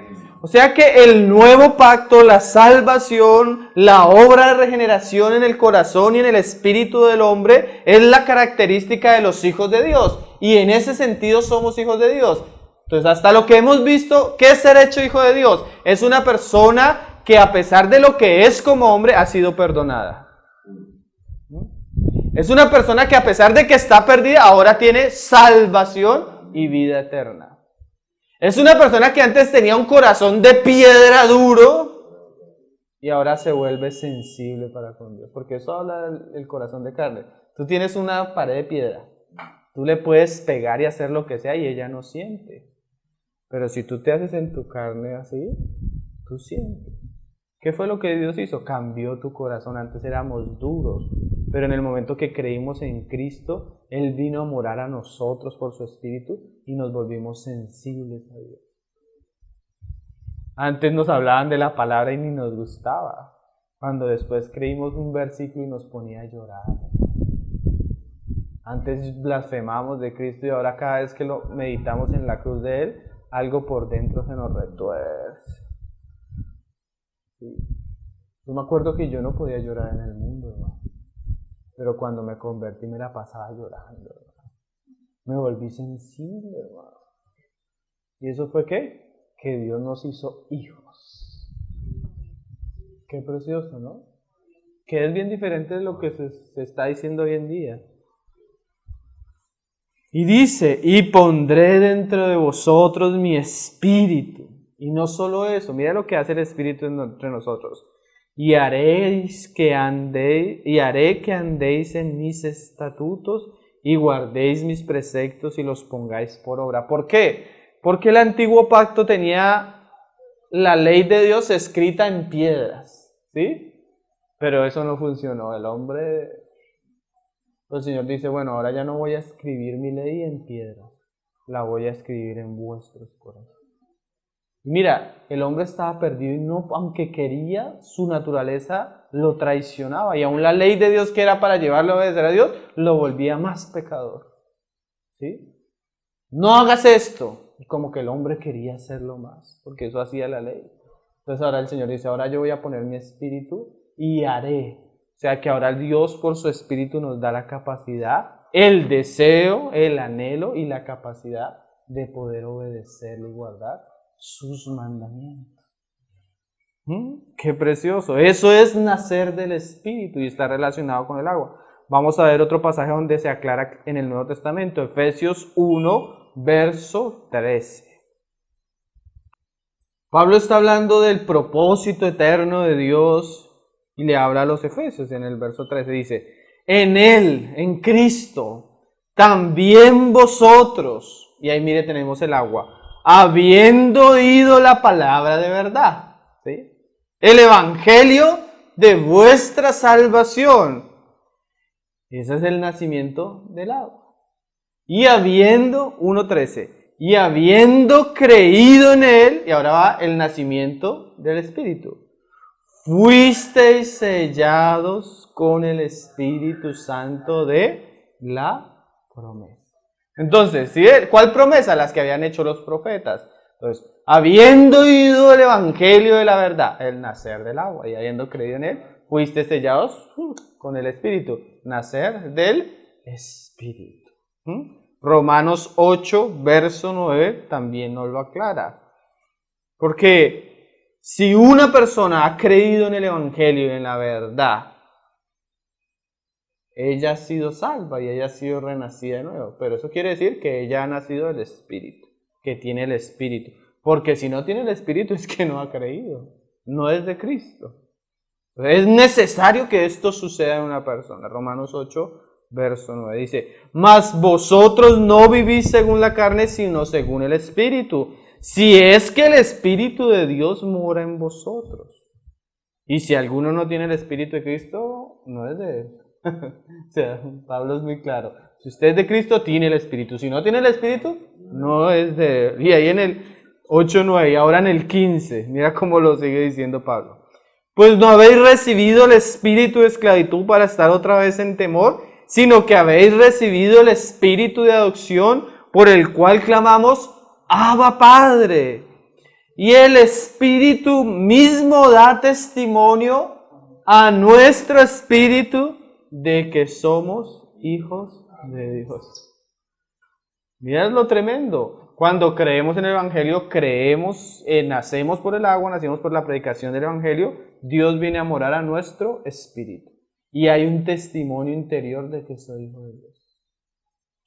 O sea que el nuevo pacto, la salvación, la obra de regeneración en el corazón y en el espíritu del hombre es la característica de los hijos de Dios. Y en ese sentido somos hijos de Dios. Entonces, hasta lo que hemos visto, ¿qué es ser hecho hijo de Dios? Es una persona que a pesar de lo que es como hombre, ha sido perdonada. Es una persona que a pesar de que está perdida, ahora tiene salvación y vida eterna. Es una persona que antes tenía un corazón de piedra duro y ahora se vuelve sensible para con Dios. Porque eso habla del corazón de carne. Tú tienes una pared de piedra. Tú le puedes pegar y hacer lo que sea y ella no siente. Pero si tú te haces en tu carne así, tú sientes. ¿Qué fue lo que Dios hizo? Cambió tu corazón. Antes éramos duros, pero en el momento que creímos en Cristo, Él vino a morar a nosotros por su Espíritu y nos volvimos sensibles a Dios. Antes nos hablaban de la palabra y ni nos gustaba, cuando después creímos un versículo y nos ponía a llorar. Antes blasfemamos de Cristo y ahora cada vez que lo meditamos en la cruz de Él, algo por dentro se nos retuerce. Sí. Yo me acuerdo que yo no podía llorar en el mundo, hermano. Pero cuando me convertí me la pasaba llorando, hermano. Me volví sensible, hermano. ¿Y eso fue qué? Que Dios nos hizo hijos. Qué precioso, ¿no? Que es bien diferente de lo que se está diciendo hoy en día. Y dice, y pondré dentro de vosotros mi espíritu. Y no solo eso, mira lo que hace el espíritu entre nosotros. Y haré que andéis en mis estatutos y guardéis mis preceptos y los pongáis por obra. ¿Por qué? Porque el antiguo pacto tenía la ley de Dios escrita en piedras, ¿sí? Pero eso no funcionó. El Señor dice, bueno, ahora ya no voy a escribir mi ley en piedra, la voy a escribir en vuestros corazones. Mira, el hombre estaba perdido y no, aunque quería, su naturaleza lo traicionaba. Y aún la ley de Dios que era para llevarlo a obedecer a Dios, lo volvía más pecador. ¿Sí? no hagas esto. Y como que el hombre quería hacerlo más, porque eso hacía la ley. Entonces ahora el Señor dice, ahora yo voy a poner mi espíritu y haré. O sea que ahora Dios por su espíritu nos da la capacidad, el deseo, el anhelo y la capacidad de poder obedecerle y guardar sus mandamientos. ¡Qué precioso! Eso es nacer del Espíritu y está relacionado con el agua. Vamos a ver otro pasaje donde se aclara en el Nuevo Testamento, Efesios 1, verso 13. Pablo está hablando del propósito eterno de Dios y le habla a los Efesios en el verso 13. Dice, en Él, en Cristo, también vosotros, y ahí mire tenemos el agua, habiendo oído la palabra de verdad, ¿sí? El evangelio de vuestra salvación. Ese es el nacimiento del agua. Y habiendo, 1.13, y habiendo creído en él, y ahora va el nacimiento del Espíritu, fuisteis sellados con el Espíritu Santo de la promesa. Entonces, ¿sí? ¿Cuál promesa? Las que habían hecho los profetas. Entonces, habiendo oído el evangelio de la verdad, el nacer del agua, y habiendo creído en él, fuiste sellados con el Espíritu, nacer del Espíritu. Romanos 8, verso 9, también nos lo aclara. Porque si una persona ha creído en el evangelio y en la verdad, ella ha sido salva y ella ha sido renacida de nuevo. Pero eso quiere decir que ella ha nacido del Espíritu, que tiene el Espíritu. Porque si no tiene el Espíritu es que no ha creído, no es de Cristo. Es necesario que esto suceda en una persona. Romanos 8, verso 9 dice, mas vosotros no vivís según la carne, sino según el Espíritu. Si es que el Espíritu de Dios mora en vosotros. Y si alguno no tiene el Espíritu de Cristo, no es de él. O sea, Pablo es muy claro. Si usted es de Cristo, tiene el Espíritu. Si no tiene el Espíritu, no es de él. Y ahí en el 8:9 y ahora en el 15, mira cómo lo sigue diciendo Pablo. Pues no habéis recibido el espíritu de esclavitud para estar otra vez en temor, sino que habéis recibido el espíritu de adopción por el cual clamamos, Abba Padre. Y el Espíritu mismo da testimonio a nuestro espíritu de que somos hijos de Dios. Mirad lo tremendo. Cuando creemos en el Evangelio, nacemos por el agua, nacemos por la predicación del Evangelio, Dios viene a morar a nuestro espíritu. Y hay un testimonio interior de que soy hijo de Dios.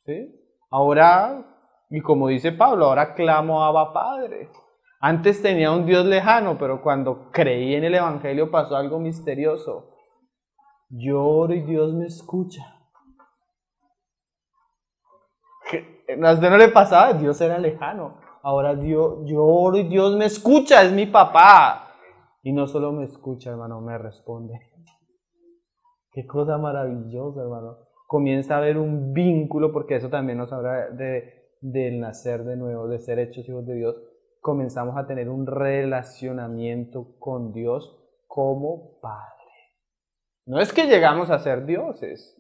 ¿Sí? Ahora, y como dice Pablo, ahora clamo a Abba Padre. Antes tenía un Dios lejano, pero cuando creí en el Evangelio pasó algo misterioso. Yo oro y Dios me escucha. ¿A usted no le pasaba? Dios era lejano. Ahora yo oro y Dios me escucha, es mi papá. Y no solo me escucha, hermano, me responde. Qué cosa maravillosa, hermano. Comienza a haber un vínculo, porque eso también nos habla del nacer de nuevo, de ser hechos hijos de Dios. Comenzamos a tener un relacionamiento con Dios como Padre. No es que llegamos a ser dioses,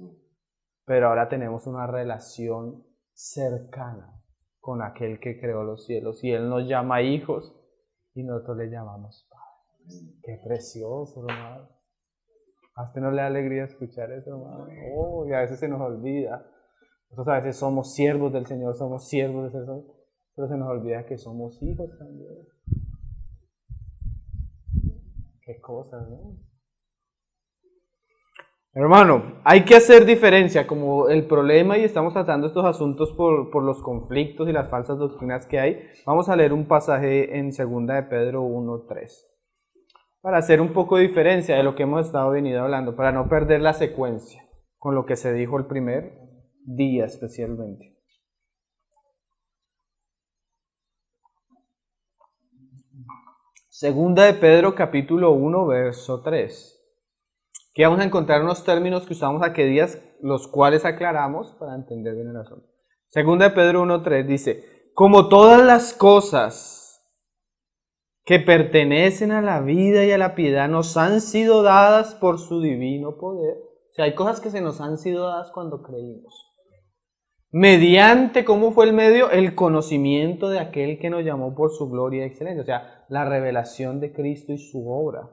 pero ahora tenemos una relación cercana con aquel que creó los cielos. Y Él nos llama hijos y nosotros le llamamos padres. Qué precioso, hermano. ¿A usted no le da alegría escuchar eso, hermano? Oh, y a veces se nos olvida. Nosotros a veces somos siervos del Señor, somos siervos del Señor, pero se nos olvida que somos hijos también. Qué cosas, ¿no? Hermano, hay que hacer diferencia, como el problema, y estamos tratando estos asuntos por los conflictos y las falsas doctrinas que hay. Vamos a leer un pasaje en 2 de Pedro 1:3, para hacer un poco de diferencia de lo que hemos venido hablando, para no perder la secuencia con lo que se dijo el primer día especialmente. Segunda de Pedro capítulo 1, verso 3. Aquí vamos a encontrar unos términos que usamos aquellos días, los cuales aclaramos para entender bien el asunto. Segunda de Pedro 1:3 dice, como todas las cosas que pertenecen a la vida y a la piedad nos han sido dadas por su divino poder. O sea, hay cosas que se nos han sido dadas cuando creímos. Mediante, ¿cómo fue el medio? El conocimiento de aquel que nos llamó por su gloria y excelencia, o sea, la revelación de Cristo y su obra,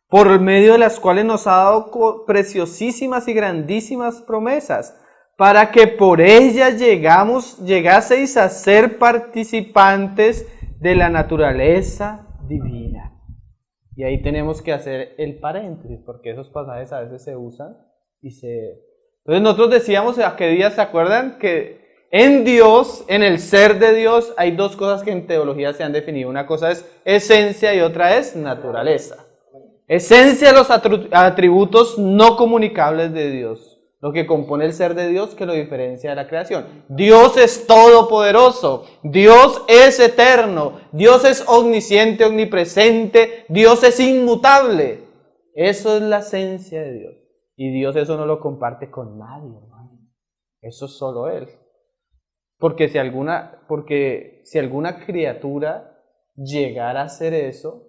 por medio de las cuales nos ha dado preciosísimas y grandísimas promesas, para que por ellas llegaseis a ser participantes de la naturaleza divina. Y ahí tenemos que hacer el paréntesis, porque esos pasajes a veces se usan y se... Entonces nosotros decíamos a qué día, ¿se acuerdan? Que en Dios, en el ser de Dios, hay dos cosas que en teología se han definido. Una cosa es esencia y otra es naturaleza. Esencia de los atributos no comunicables de Dios, lo que compone el ser de Dios que lo diferencia de la creación. Dios es todopoderoso, Dios es eterno, Dios es omnisciente, omnipresente, Dios es inmutable. Eso es la esencia de Dios. Y Dios eso no lo comparte con nadie, hermano. Eso es solo Él. Porque si alguna criatura llegara a hacer eso,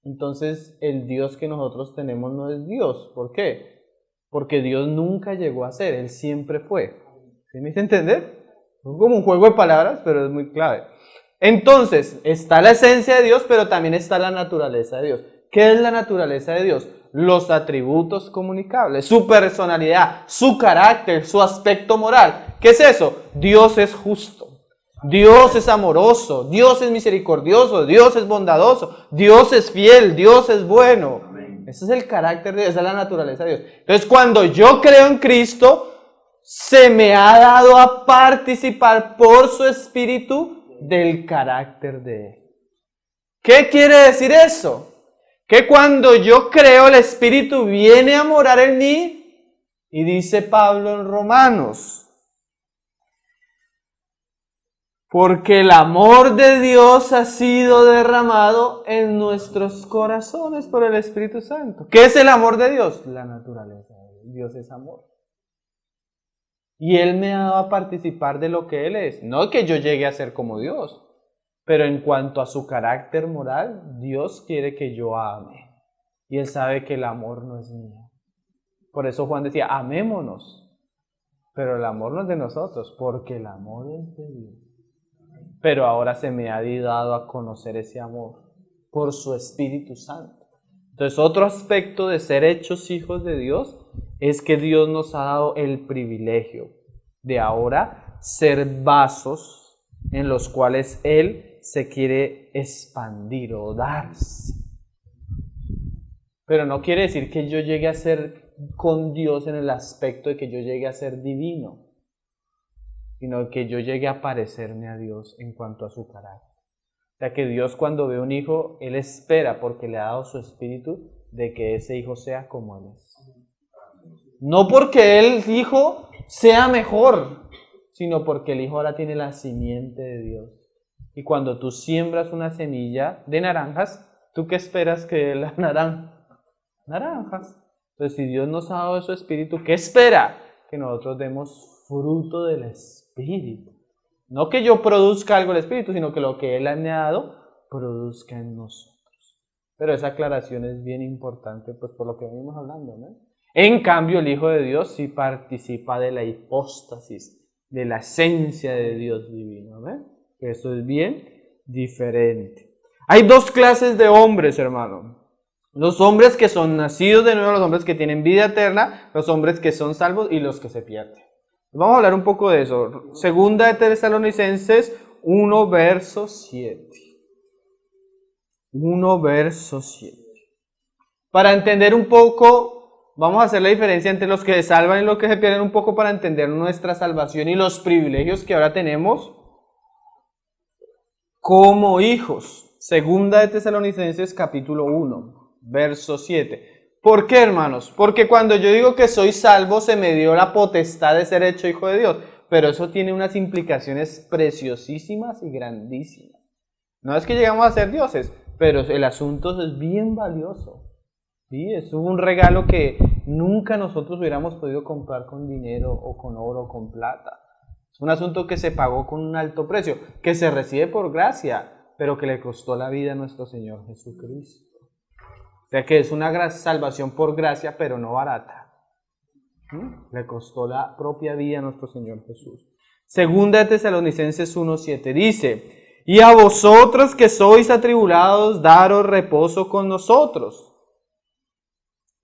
entonces el Dios que nosotros tenemos no es Dios. ¿Por qué? Porque Dios nunca llegó a ser, Él siempre fue. ¿Sí me hice entender? Es como un juego de palabras, pero es muy clave. Entonces, está la esencia de Dios, pero también está la naturaleza de Dios. ¿Qué es la naturaleza de Dios? Los atributos comunicables, su personalidad, su carácter, su aspecto moral. ¿Qué es eso? Dios es justo, Dios es amoroso, Dios es misericordioso, Dios es bondadoso, Dios es fiel, Dios es bueno. Ese es el carácter de Dios, esa es la naturaleza de Dios. Entonces, cuando yo creo en Cristo, se me ha dado a participar por su Espíritu del carácter de Él. ¿Qué quiere decir eso? Que cuando yo creo, el Espíritu viene a morar en mí, y dice Pablo en Romanos, porque el amor de Dios ha sido derramado en nuestros corazones por el Espíritu Santo. ¿Qué es el amor de Dios? La naturaleza de Dios. Dios es amor. Y Él me ha dado a participar de lo que Él es. No que yo llegue a ser como Dios, pero en cuanto a su carácter moral, Dios quiere que yo ame. Y Él sabe que el amor no es mío. Por eso Juan decía, amémonos. Pero el amor no es de nosotros, porque el amor es de Dios. Pero ahora se me ha dado a conocer ese amor por su Espíritu Santo. Entonces, otro aspecto de ser hechos hijos de Dios es que Dios nos ha dado el privilegio de ahora ser vasos en los cuales Él se quiere expandir o darse. Pero no quiere decir que yo llegue a ser con Dios en el aspecto de que yo llegue a ser divino, sino que yo llegue a parecerme a Dios en cuanto a su carácter. O sea que Dios, cuando ve un hijo, Él espera, porque le ha dado su espíritu, de que ese hijo sea como Él es. No porque el hijo sea mejor, sino porque el hijo ahora tiene la simiente de Dios. Y cuando tú siembras una semilla de naranjas, ¿tú qué esperas que dé la naranja? Naranjas. Entonces, si Dios nos ha dado su espíritu, ¿qué espera? Que nosotros demos fruto del espíritu. No que yo produzca algo del espíritu, sino que lo que Él me ha dado produzca en nosotros. Pero esa aclaración es bien importante, pues por lo que venimos hablando, ¿no? En cambio, el Hijo de Dios sí participa de la hipóstasis, de la esencia de Dios divino, ¿no? Eso es bien diferente. Hay dos clases de hombres, hermano. Los hombres que son nacidos de nuevo, los hombres que tienen vida eterna, los hombres que son salvos y los que se pierden. Vamos a hablar un poco de eso. Segunda de Tesalonicenses 1, verso 7. 1, verso 7. Para entender un poco, vamos a hacer la diferencia entre los que se salvan y los que se pierden, un poco para entender nuestra salvación y los privilegios que ahora tenemos como hijos. Segunda de Tesalonicenses capítulo 1, verso 7. ¿Por qué, hermanos? Porque cuando yo digo que soy salvo, se me dio la potestad de ser hecho hijo de Dios. Pero eso tiene unas implicaciones preciosísimas y grandísimas. No es que llegamos a ser dioses, pero el asunto es bien valioso. ¿Sí? Es un regalo que nunca nosotros hubiéramos podido comprar con dinero o con oro o con plata. Es un asunto que se pagó con un alto precio, que se recibe por gracia, pero que le costó la vida a nuestro Señor Jesucristo. O sea que es una salvación por gracia, pero no barata. Le costó la propia vida a nuestro Señor Jesús. Segunda de Tesalonicenses 1:7 dice, y a vosotros que sois atribulados, daros reposo con nosotros,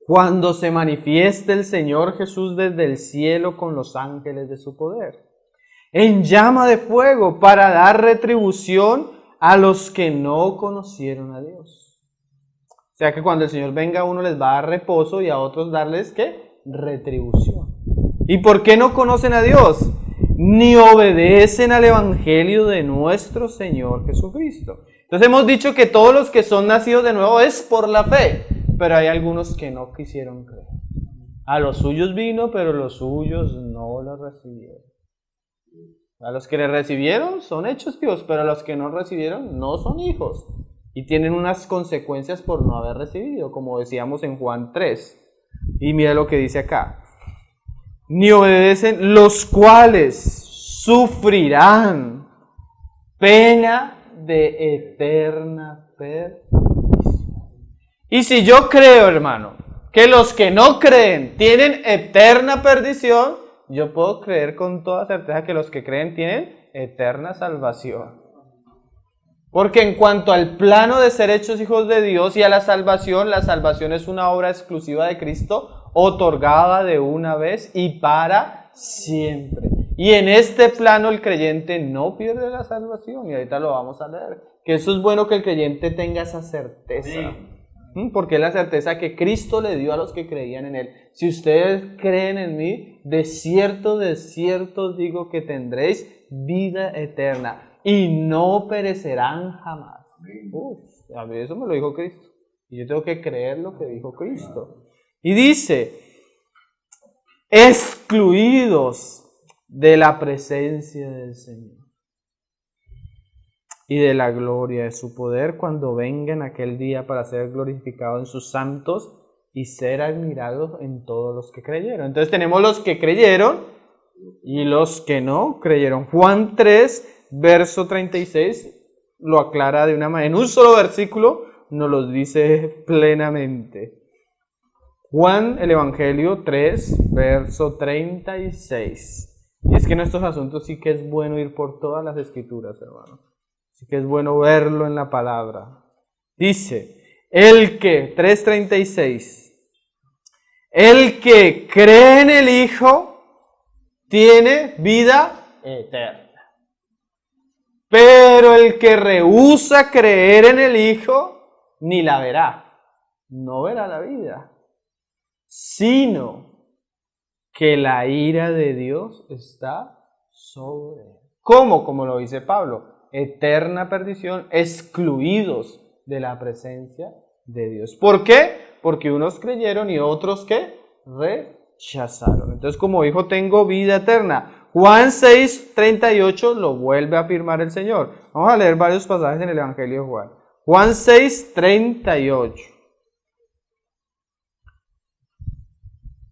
cuando se manifieste el Señor Jesús desde el cielo con los ángeles de su poder, en llama de fuego, para dar retribución a los que no conocieron a Dios. O sea que cuando el Señor venga, a uno les va a dar reposo y a otros darles, ¿qué? Retribución. ¿Y por qué no conocen a Dios? Ni obedecen al Evangelio de nuestro Señor Jesucristo. Entonces hemos dicho que todos los que son nacidos de nuevo es por la fe, pero hay algunos que no quisieron creer. A los suyos vino, pero los suyos no lo recibieron. A los que le recibieron son hechos hijos, pero a los que no recibieron no son hijos. Y tienen unas consecuencias por no haber recibido, como decíamos en Juan 3. Y mira lo que dice acá. Ni obedecen, los cuales sufrirán pena de eterna perdición. Y si yo creo, hermano, que los que no creen tienen eterna perdición, yo puedo creer con toda certeza que los que creen tienen eterna salvación. Porque en cuanto al plano de ser hechos hijos de Dios y a la salvación es una obra exclusiva de Cristo, otorgada de una vez y para siempre. Y en este plano el creyente no pierde la salvación, y ahorita lo vamos a leer. Que eso es bueno que el creyente tenga esa certeza. Sí. Porque es la certeza que Cristo le dio a los que creían en Él. Si ustedes creen en mí, de cierto os digo que tendréis vida eterna y no perecerán jamás. A mí eso me lo dijo Cristo. Y yo tengo que creer lo que dijo Cristo. Y dice, excluidos de la presencia del Señor y de la gloria de su poder cuando venga en aquel día para ser glorificado en sus santos y ser admirado en todos los que creyeron. Entonces tenemos los que creyeron y los que no creyeron. Juan 3, verso 36, lo aclara de una manera, en un solo versículo nos lo dice plenamente. Juan, el Evangelio 3, verso 36. Y es que en estos asuntos sí que es bueno ir por todas las escrituras, hermano. Sí que es bueno verlo en la palabra. Dice, 3:36, el que cree en el Hijo tiene vida eterna. Pero el que rehúsa creer en el Hijo, ni la verá. No verá la vida, sino que la ira de Dios está sobre él. ¿Cómo? Como lo dice Pablo, eterna perdición, excluidos de la presencia de Dios. ¿Por qué? Porque unos creyeron y otros ¿qué? Rechazaron. Entonces, como dijo, tengo vida eterna. Juan 6:38 lo vuelve a afirmar el Señor. Vamos a leer varios pasajes en el Evangelio de Juan. Juan 6:38.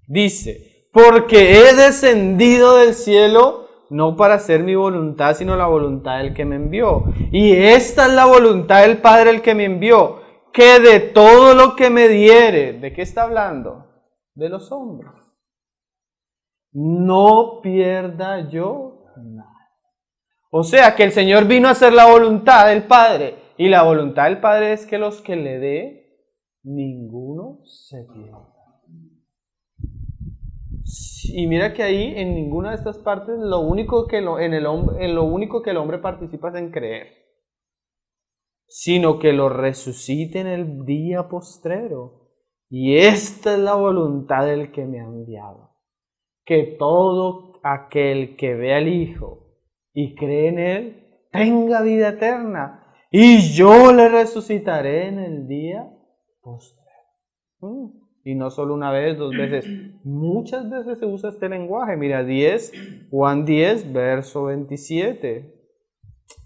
Dice, porque he descendido del cielo no para hacer mi voluntad, sino la voluntad del que me envió. Y esta es la voluntad del Padre el que me envió, que de todo lo que me diere, ¿de qué está hablando? De los hombres. No pierda yo nada. O sea que el Señor vino a hacer la voluntad del Padre, y la voluntad del Padre es que los que le dé, ninguno se pierda. Y mira que ahí en ninguna de estas partes lo único que el hombre participa es en creer, sino que lo resucite en el día postrero. Y esta es la voluntad del que me ha enviado, que todo aquel que ve al Hijo y cree en Él tenga vida eterna, y yo le resucitaré en el día postrero. Y no solo una vez, 2 veces, muchas veces se usa este lenguaje. Mira, Juan 10, verso 27.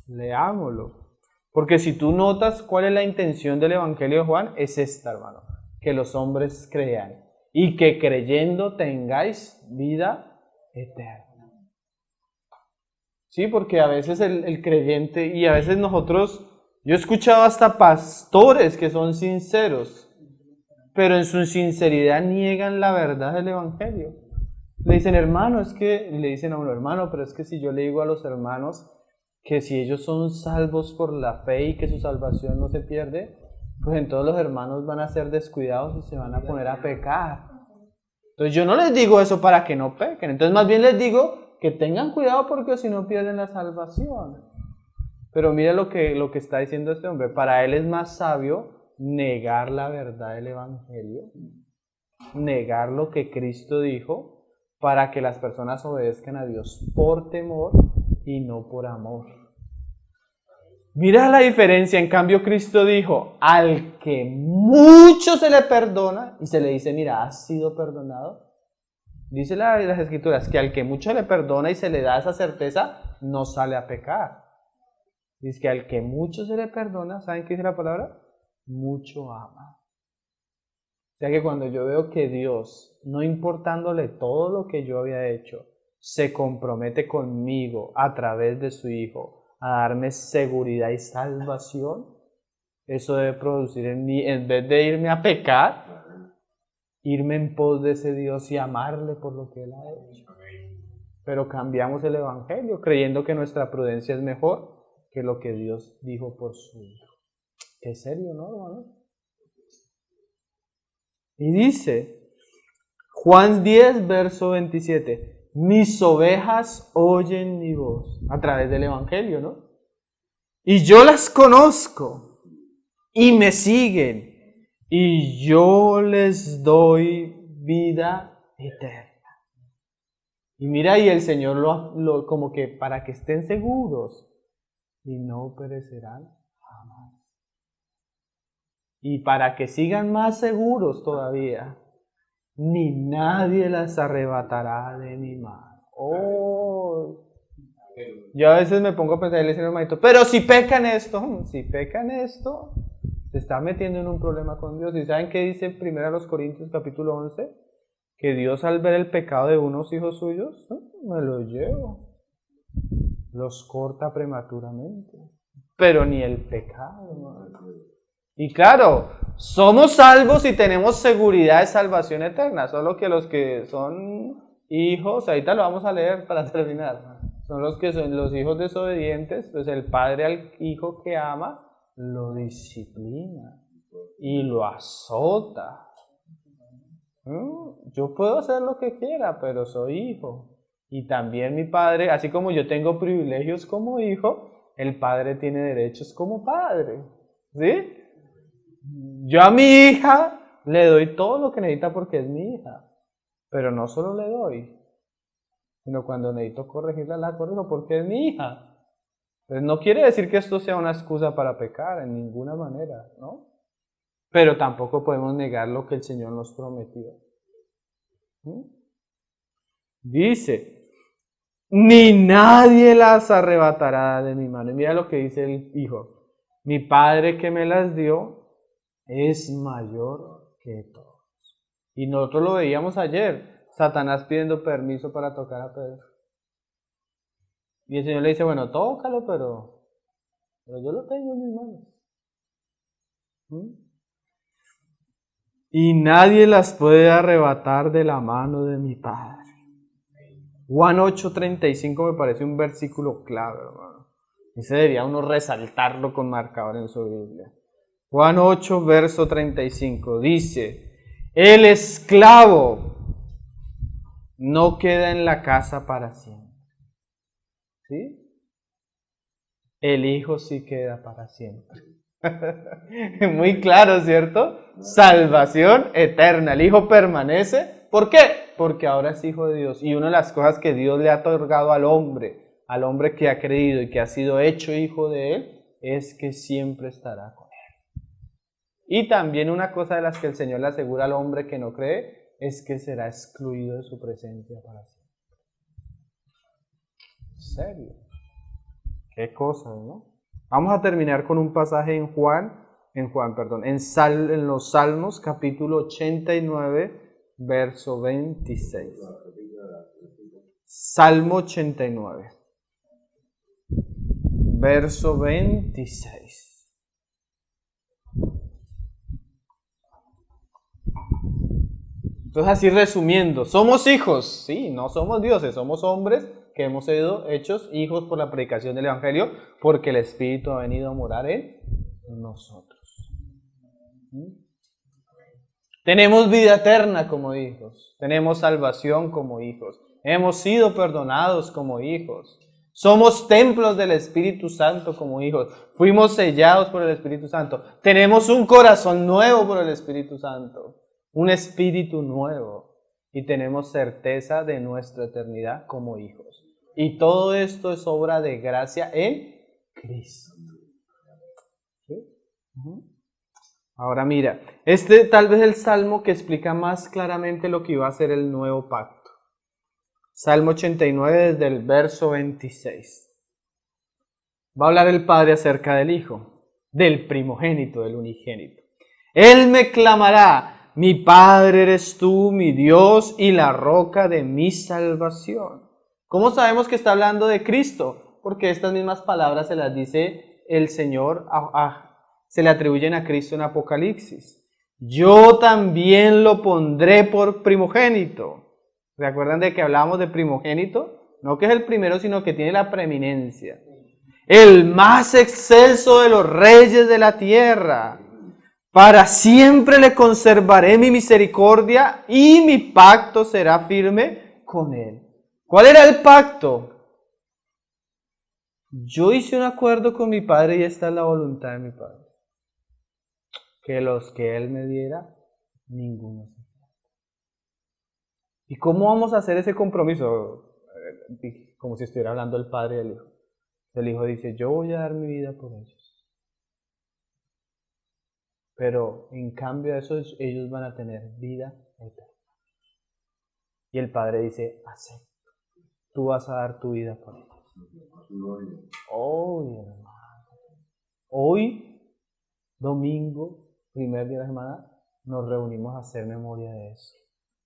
Leámoslo. Porque si tú notas cuál es la intención del Evangelio de Juan, es esta, hermano. Que los hombres crean y que creyendo tengáis vida eterna. Sí, porque a veces el creyente, y a veces nosotros, yo he escuchado hasta pastores que son sinceros, pero en su sinceridad niegan la verdad del Evangelio. Le dicen, hermano, es que, le dicen a uno, hermano, pero es que si yo le digo a los hermanos que si ellos son salvos por la fe y que su salvación no se pierde, pues entonces los hermanos van a ser descuidados y se van a poner a pecar. Entonces yo no les digo eso para que no pequen, entonces más bien les digo que tengan cuidado porque si no pierden la salvación. Pero mira lo que está diciendo este hombre, para él es más sabio negar la verdad del Evangelio, negar lo que Cristo dijo, para que las personas obedezcan a Dios por temor y no por amor. Mira la diferencia, en cambio Cristo dijo, al que mucho se le perdona, y se le dice, mira, has sido perdonado. Dice las Escrituras que al que mucho le perdona y se le da esa certeza, no sale a pecar. Dice que al que mucho se le perdona, ¿saben qué dice la palabra? Mucho ama. O sea que cuando yo veo que Dios, no importándole todo lo que yo había hecho, se compromete conmigo a través de su Hijo a darme seguridad y salvación, eso debe producir en mí, en vez de irme a pecar, irme en pos de ese Dios y amarle por lo que Él ha hecho. Pero cambiamos el Evangelio creyendo que nuestra prudencia es mejor que lo que Dios dijo por su Hijo. Qué serio, ¿no, hermano? Y dice, Juan 10, verso 27, mis ovejas oyen mi voz, a través del Evangelio, ¿no? Y yo las conozco, y me siguen, y yo les doy vida eterna. Y mira, y el Señor como que para que estén seguros, y no perecerán jamás. Y para que sigan más seguros todavía, ni nadie las arrebatará de mi mano. Oh. Yo a veces me pongo a pensar y le dice al hermanito, pero si pecan esto, se está metiendo en un problema con Dios. ¿Y saben qué dice 1 Corintios capítulo 11? Que Dios al ver el pecado de unos hijos suyos, me los llevo. Los corta prematuramente. Pero ni el pecado, ¿no? Y claro, somos salvos y tenemos seguridad de salvación eterna, solo que los que son hijos, ahorita lo vamos a leer para terminar, son los que son los hijos desobedientes, pues el padre al hijo que ama lo disciplina y lo azota. Yo puedo hacer lo que quiera, pero soy hijo. Y también mi padre, así como yo tengo privilegios como hijo, el padre tiene derechos como padre. ¿Sí? Yo a mi hija le doy todo lo que necesita porque es mi hija, pero no solo le doy, sino cuando necesito corregirla, la corrijo porque es mi hija. Pues no quiere decir que esto sea una excusa para pecar, en ninguna manera, ¿no? Pero tampoco podemos negar lo que el Señor nos prometió. Dice, ni nadie las arrebatará de mi mano. Y mira lo que dice el hijo, mi padre que me las dio es mayor que todos. Y nosotros lo veíamos ayer, Satanás pidiendo permiso para tocar a Pedro. Y el Señor le dice, bueno, tócalo, pero yo lo tengo en mis manos. Y nadie las puede arrebatar de la mano de mi Padre. Juan 8:35 me parece un versículo clave, hermano. Ese debería uno resaltarlo con marcador en su Biblia. Juan 8, verso 35, dice, el esclavo no queda en la casa para siempre. ¿Sí? El hijo sí queda para siempre. Muy claro, ¿cierto? Salvación eterna. El hijo permanece. ¿Por qué? Porque ahora es hijo de Dios. Y una de las cosas que Dios le ha otorgado al hombre que ha creído y que ha sido hecho hijo de él, es que siempre estará con él. Y también una cosa de las que el Señor le asegura al hombre que no cree es que será excluido de su presencia para siempre. ¿En serio? Qué cosa, ¿no? Vamos a terminar con un pasaje en los Salmos, capítulo 89, verso 26. Salmo 89, verso 26. Entonces, así resumiendo, ¿somos hijos? Sí, no somos dioses, somos hombres que hemos sido hechos hijos por la predicación del Evangelio, porque el Espíritu ha venido a morar en nosotros. Tenemos vida eterna como hijos, tenemos salvación como hijos, hemos sido perdonados como hijos, somos templos del Espíritu Santo como hijos, fuimos sellados por el Espíritu Santo, tenemos un corazón nuevo por el Espíritu Santo, un espíritu nuevo, y tenemos certeza de nuestra eternidad como hijos. Y todo esto es obra de gracia en Cristo. ¿Sí? Ahora mira, este tal vez es el salmo que explica más claramente lo que iba a ser el nuevo pacto. Salmo 89 desde el verso 26. Va a hablar el Padre acerca del Hijo, del primogénito, del unigénito. Él me clamará: mi Padre eres tú, mi Dios y la roca de mi salvación. ¿Cómo sabemos que está hablando de Cristo? Porque estas mismas palabras se las dice el Señor, se le atribuyen a Cristo en Apocalipsis. Yo también lo pondré por primogénito. ¿Se acuerdan de que hablábamos de primogénito? No que es el primero, sino que tiene la preeminencia. El más excelso de los reyes de la tierra. Para siempre le conservaré mi misericordia y mi pacto será firme con él. ¿Cuál era el pacto? Yo hice un acuerdo con mi Padre y esta es la voluntad de mi Padre. Que los que Él me diera, ninguno se pierda. ¿Y cómo vamos a hacer ese compromiso? Como si estuviera hablando el Padre y el Hijo. El Hijo dice: yo voy a dar mi vida por ellos. Pero en cambio de eso, ellos van a tener vida eterna. Y el Padre dice: acepto. Tú vas a dar tu vida por ellos. Hoy, hermano. Hoy, domingo, primer día de la semana, nos reunimos a hacer memoria de eso.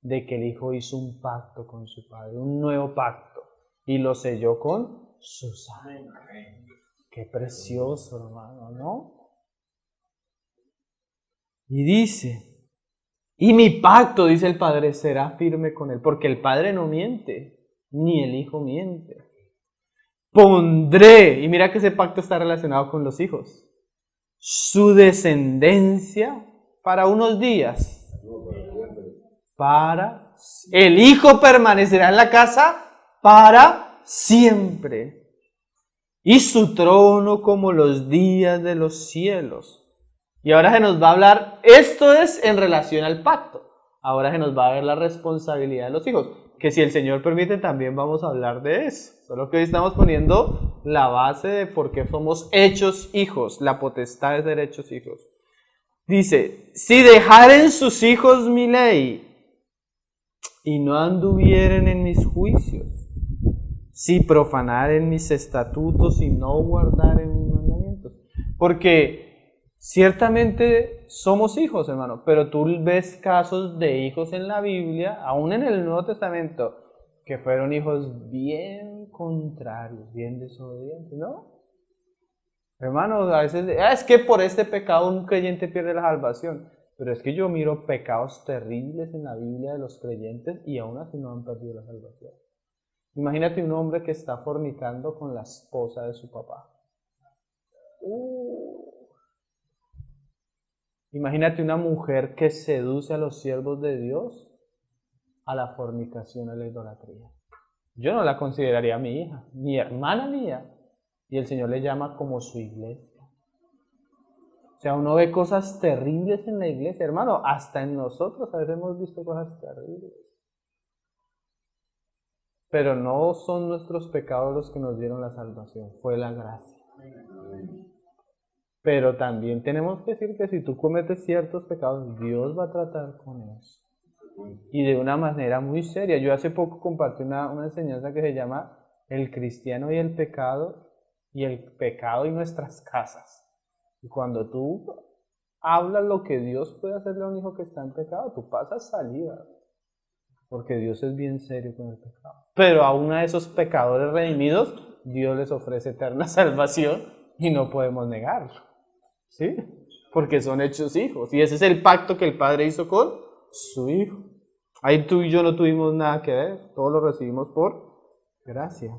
De que el Hijo hizo un pacto con su Padre, un nuevo pacto. Y lo selló con su sangre. Qué precioso, hermano, ¿no? Y dice, y mi pacto, dice el Padre, será firme con él, porque el Padre no miente, ni el Hijo miente. Pondré, y mira que ese pacto está relacionado con los hijos, su descendencia para unos días. El Hijo permanecerá en la casa para siempre. Y su trono como los días de los cielos. Y ahora se nos va a hablar, esto es en relación al pacto. Ahora se nos va a ver la responsabilidad de los hijos, que si el Señor permite también vamos a hablar de eso. Solo que hoy estamos poniendo la base de por qué somos hechos hijos, la potestad de ser hechos hijos. Dice, si dejaren sus hijos mi ley y no anduvieren en mis juicios, si profanaren mis estatutos y no guardaren mis mandamientos. Porque ciertamente somos hijos, hermano, pero tú ves casos de hijos en la Biblia, aún en el Nuevo Testamento, que fueron hijos bien contrarios, bien desobedientes, ¿no? Hermano, a veces, es que por este pecado un creyente pierde la salvación, pero es que yo miro pecados terribles en la Biblia de los creyentes y aún así no han perdido la salvación. Imagínate un hombre que está fornicando con la esposa de su papá. Imagínate una mujer que seduce a los siervos de Dios a la fornicación, a la idolatría. Yo no la consideraría mi hija, mi hermana mía. Y el Señor le llama como su iglesia. O sea, uno ve cosas terribles en la iglesia, hermano. Hasta en nosotros a veces hemos visto cosas terribles. Pero no son nuestros pecados los que nos dieron la salvación, fue la gracia. Pero también tenemos que decir que si tú cometes ciertos pecados, Dios va a tratar con eso. Y de una manera muy seria. Yo hace poco compartí una enseñanza que se llama El cristiano y el pecado y nuestras casas. Y cuando tú hablas lo que Dios puede hacerle a un hijo que está en pecado, tú pasas saliva. Porque Dios es bien serio con el pecado. Pero a uno de esos pecadores redimidos, Dios les ofrece eterna salvación y no podemos negarlo. ¿Sí? Porque son hechos hijos. Y ese es el pacto que el Padre hizo con su Hijo. Ahí tú y yo no tuvimos nada que ver, todo lo recibimos por gracia.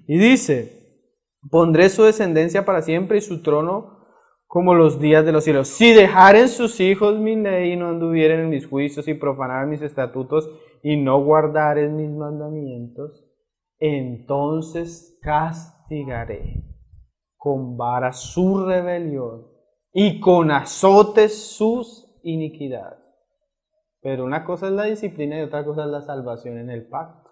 Y dice, pondré su descendencia para siempre y su trono como los días de los cielos. Si dejaren sus hijos mi ley y no anduvieren en mis juicios y profanaren mis estatutos y no guardaren mis mandamientos, entonces castigaré con vara su rebelión y con azotes sus iniquidades. Pero una cosa es la disciplina y otra cosa es la salvación en el pacto.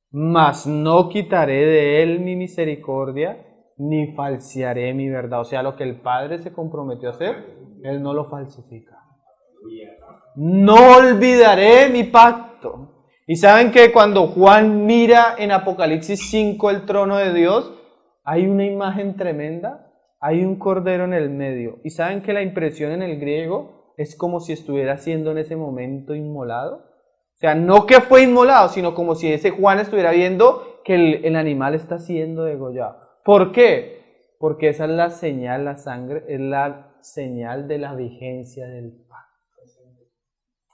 Mas no quitaré de él mi misericordia, ni falsearé mi verdad. O sea, lo que el Padre se comprometió a hacer, él no lo falsifica. No olvidaré mi pacto. Y saben que cuando Juan mira en Apocalipsis 5 el trono de Dios, hay una imagen tremenda, hay un cordero en el medio. Y saben que la impresión en el griego es como si estuviera siendo en ese momento inmolado. O sea, no que fue inmolado, sino como si ese Juan estuviera viendo que el animal está siendo degollado. ¿Por qué? Porque esa es la señal, la sangre, es la señal de la vigencia del pacto.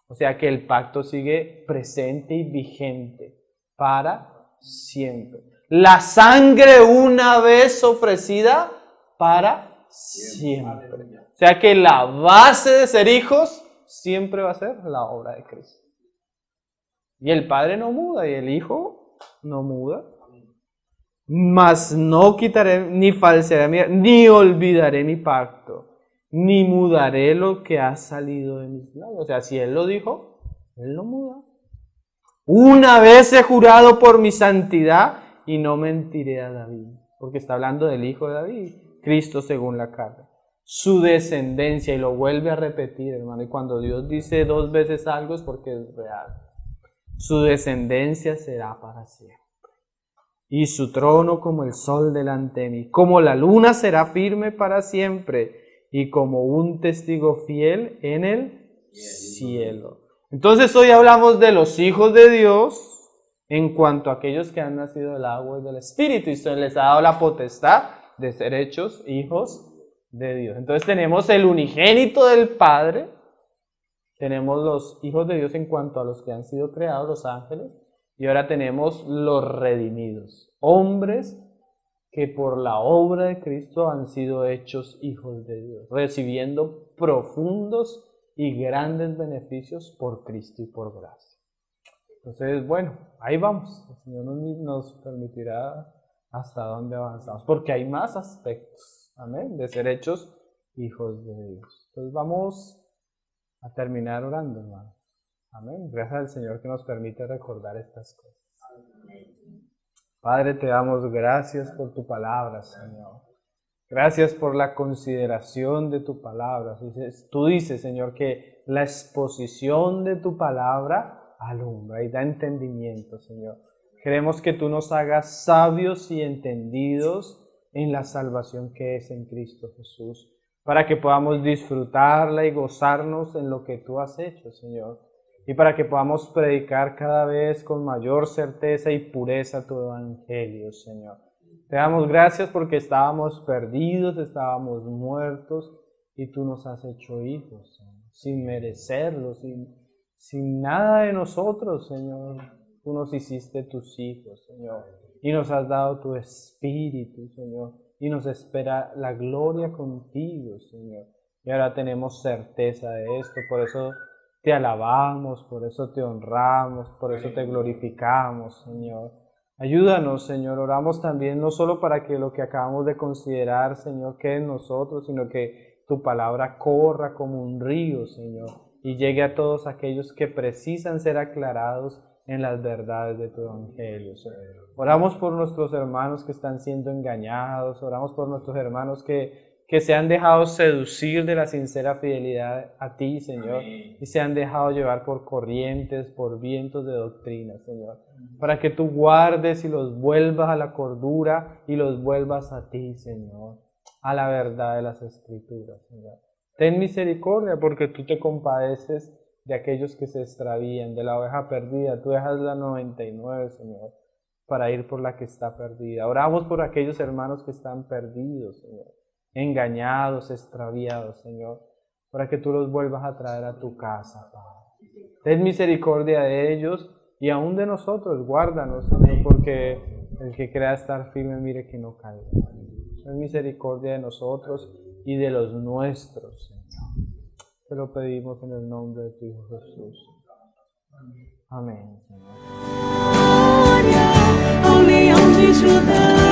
O sea que el pacto sigue presente y vigente para siempre. La sangre una vez ofrecida para siempre. O sea que la base de ser hijos siempre va a ser la obra de Cristo. Y el Padre no muda y el Hijo no muda. Mas no quitaré, ni falsearé, ni olvidaré mi pacto, ni mudaré lo que ha salido de mis labios. O sea, si Él lo dijo, Él lo muda. Una vez he jurado por mi santidad y no mentiré a David. Porque está hablando del Hijo de David, Cristo según la carne. Su descendencia, y lo vuelve a repetir, hermano. Y cuando Dios dice 2 veces algo es porque es real. Su descendencia será para siempre. Y su trono como el sol delante de mí. Como la luna será firme para siempre. Y como un testigo fiel en el cielo. Entonces hoy hablamos de los hijos de Dios en cuanto a aquellos que han nacido del agua y del Espíritu. Y se les ha dado la potestad de ser hechos hijos de Dios. Entonces tenemos el unigénito del Padre. Tenemos los hijos de Dios en cuanto a los que han sido creados, los ángeles, y ahora tenemos los redimidos, hombres que por la obra de Cristo han sido hechos hijos de Dios, recibiendo profundos y grandes beneficios por Cristo y por gracia. Entonces, bueno, ahí vamos. El Señor nos permitirá hasta dónde avanzamos, porque hay más aspectos, amén, de ser hechos hijos de Dios. Entonces vamos a terminar orando, hermano. Amén. Gracias al Señor que nos permite recordar estas cosas. Padre, te damos gracias por tu palabra, Señor. Gracias por la consideración de tu palabra. Tú dices, Señor, que la exposición de tu palabra alumbra y da entendimiento, Señor. Queremos que tú nos hagas sabios y entendidos en la salvación que es en Cristo Jesús, para que podamos disfrutarla y gozarnos en lo que tú has hecho, Señor, y para que podamos predicar cada vez con mayor certeza y pureza tu evangelio, Señor. Te damos gracias porque estábamos perdidos, estábamos muertos, y tú nos has hecho hijos, Señor, sin merecerlo, sin nada de nosotros, Señor. Tú nos hiciste tus hijos, Señor, y nos has dado tu Espíritu, Señor, y nos espera la gloria contigo, Señor. Y ahora tenemos certeza de esto, por eso te alabamos, por eso te honramos, por eso te glorificamos, Señor. Ayúdanos, Señor, oramos también no solo para que lo que acabamos de considerar, Señor, quede en nosotros, sino que tu palabra corra como un río, Señor, y llegue a todos aquellos que precisan ser aclarados en las verdades de tu evangelio, Señor. Oramos por nuestros hermanos que están siendo engañados, oramos por nuestros hermanos que se han dejado seducir de la sincera fidelidad a ti, Señor, y se han dejado llevar por corrientes, por vientos de doctrina, Señor, para que tú guardes y los vuelvas a la cordura y los vuelvas a ti, Señor, a la verdad de las Escrituras, Señor. Ten misericordia porque tú te compadeces de aquellos que se extravían, de la oveja perdida. Tú dejas la 99, Señor, para ir por la que está perdida. Oramos por aquellos hermanos que están perdidos, Señor, engañados, extraviados, Señor, para que tú los vuelvas a traer a tu casa, Padre. Ten misericordia de ellos y aún de nosotros, guárdanos, Señor, porque el que crea estar firme, mire que no caiga. Ten misericordia de nosotros y de los nuestros, Señor. Te lo pedimos en el nombre de tu Hijo Jesús. Amén, Señor. Glória ao Leão de Judá.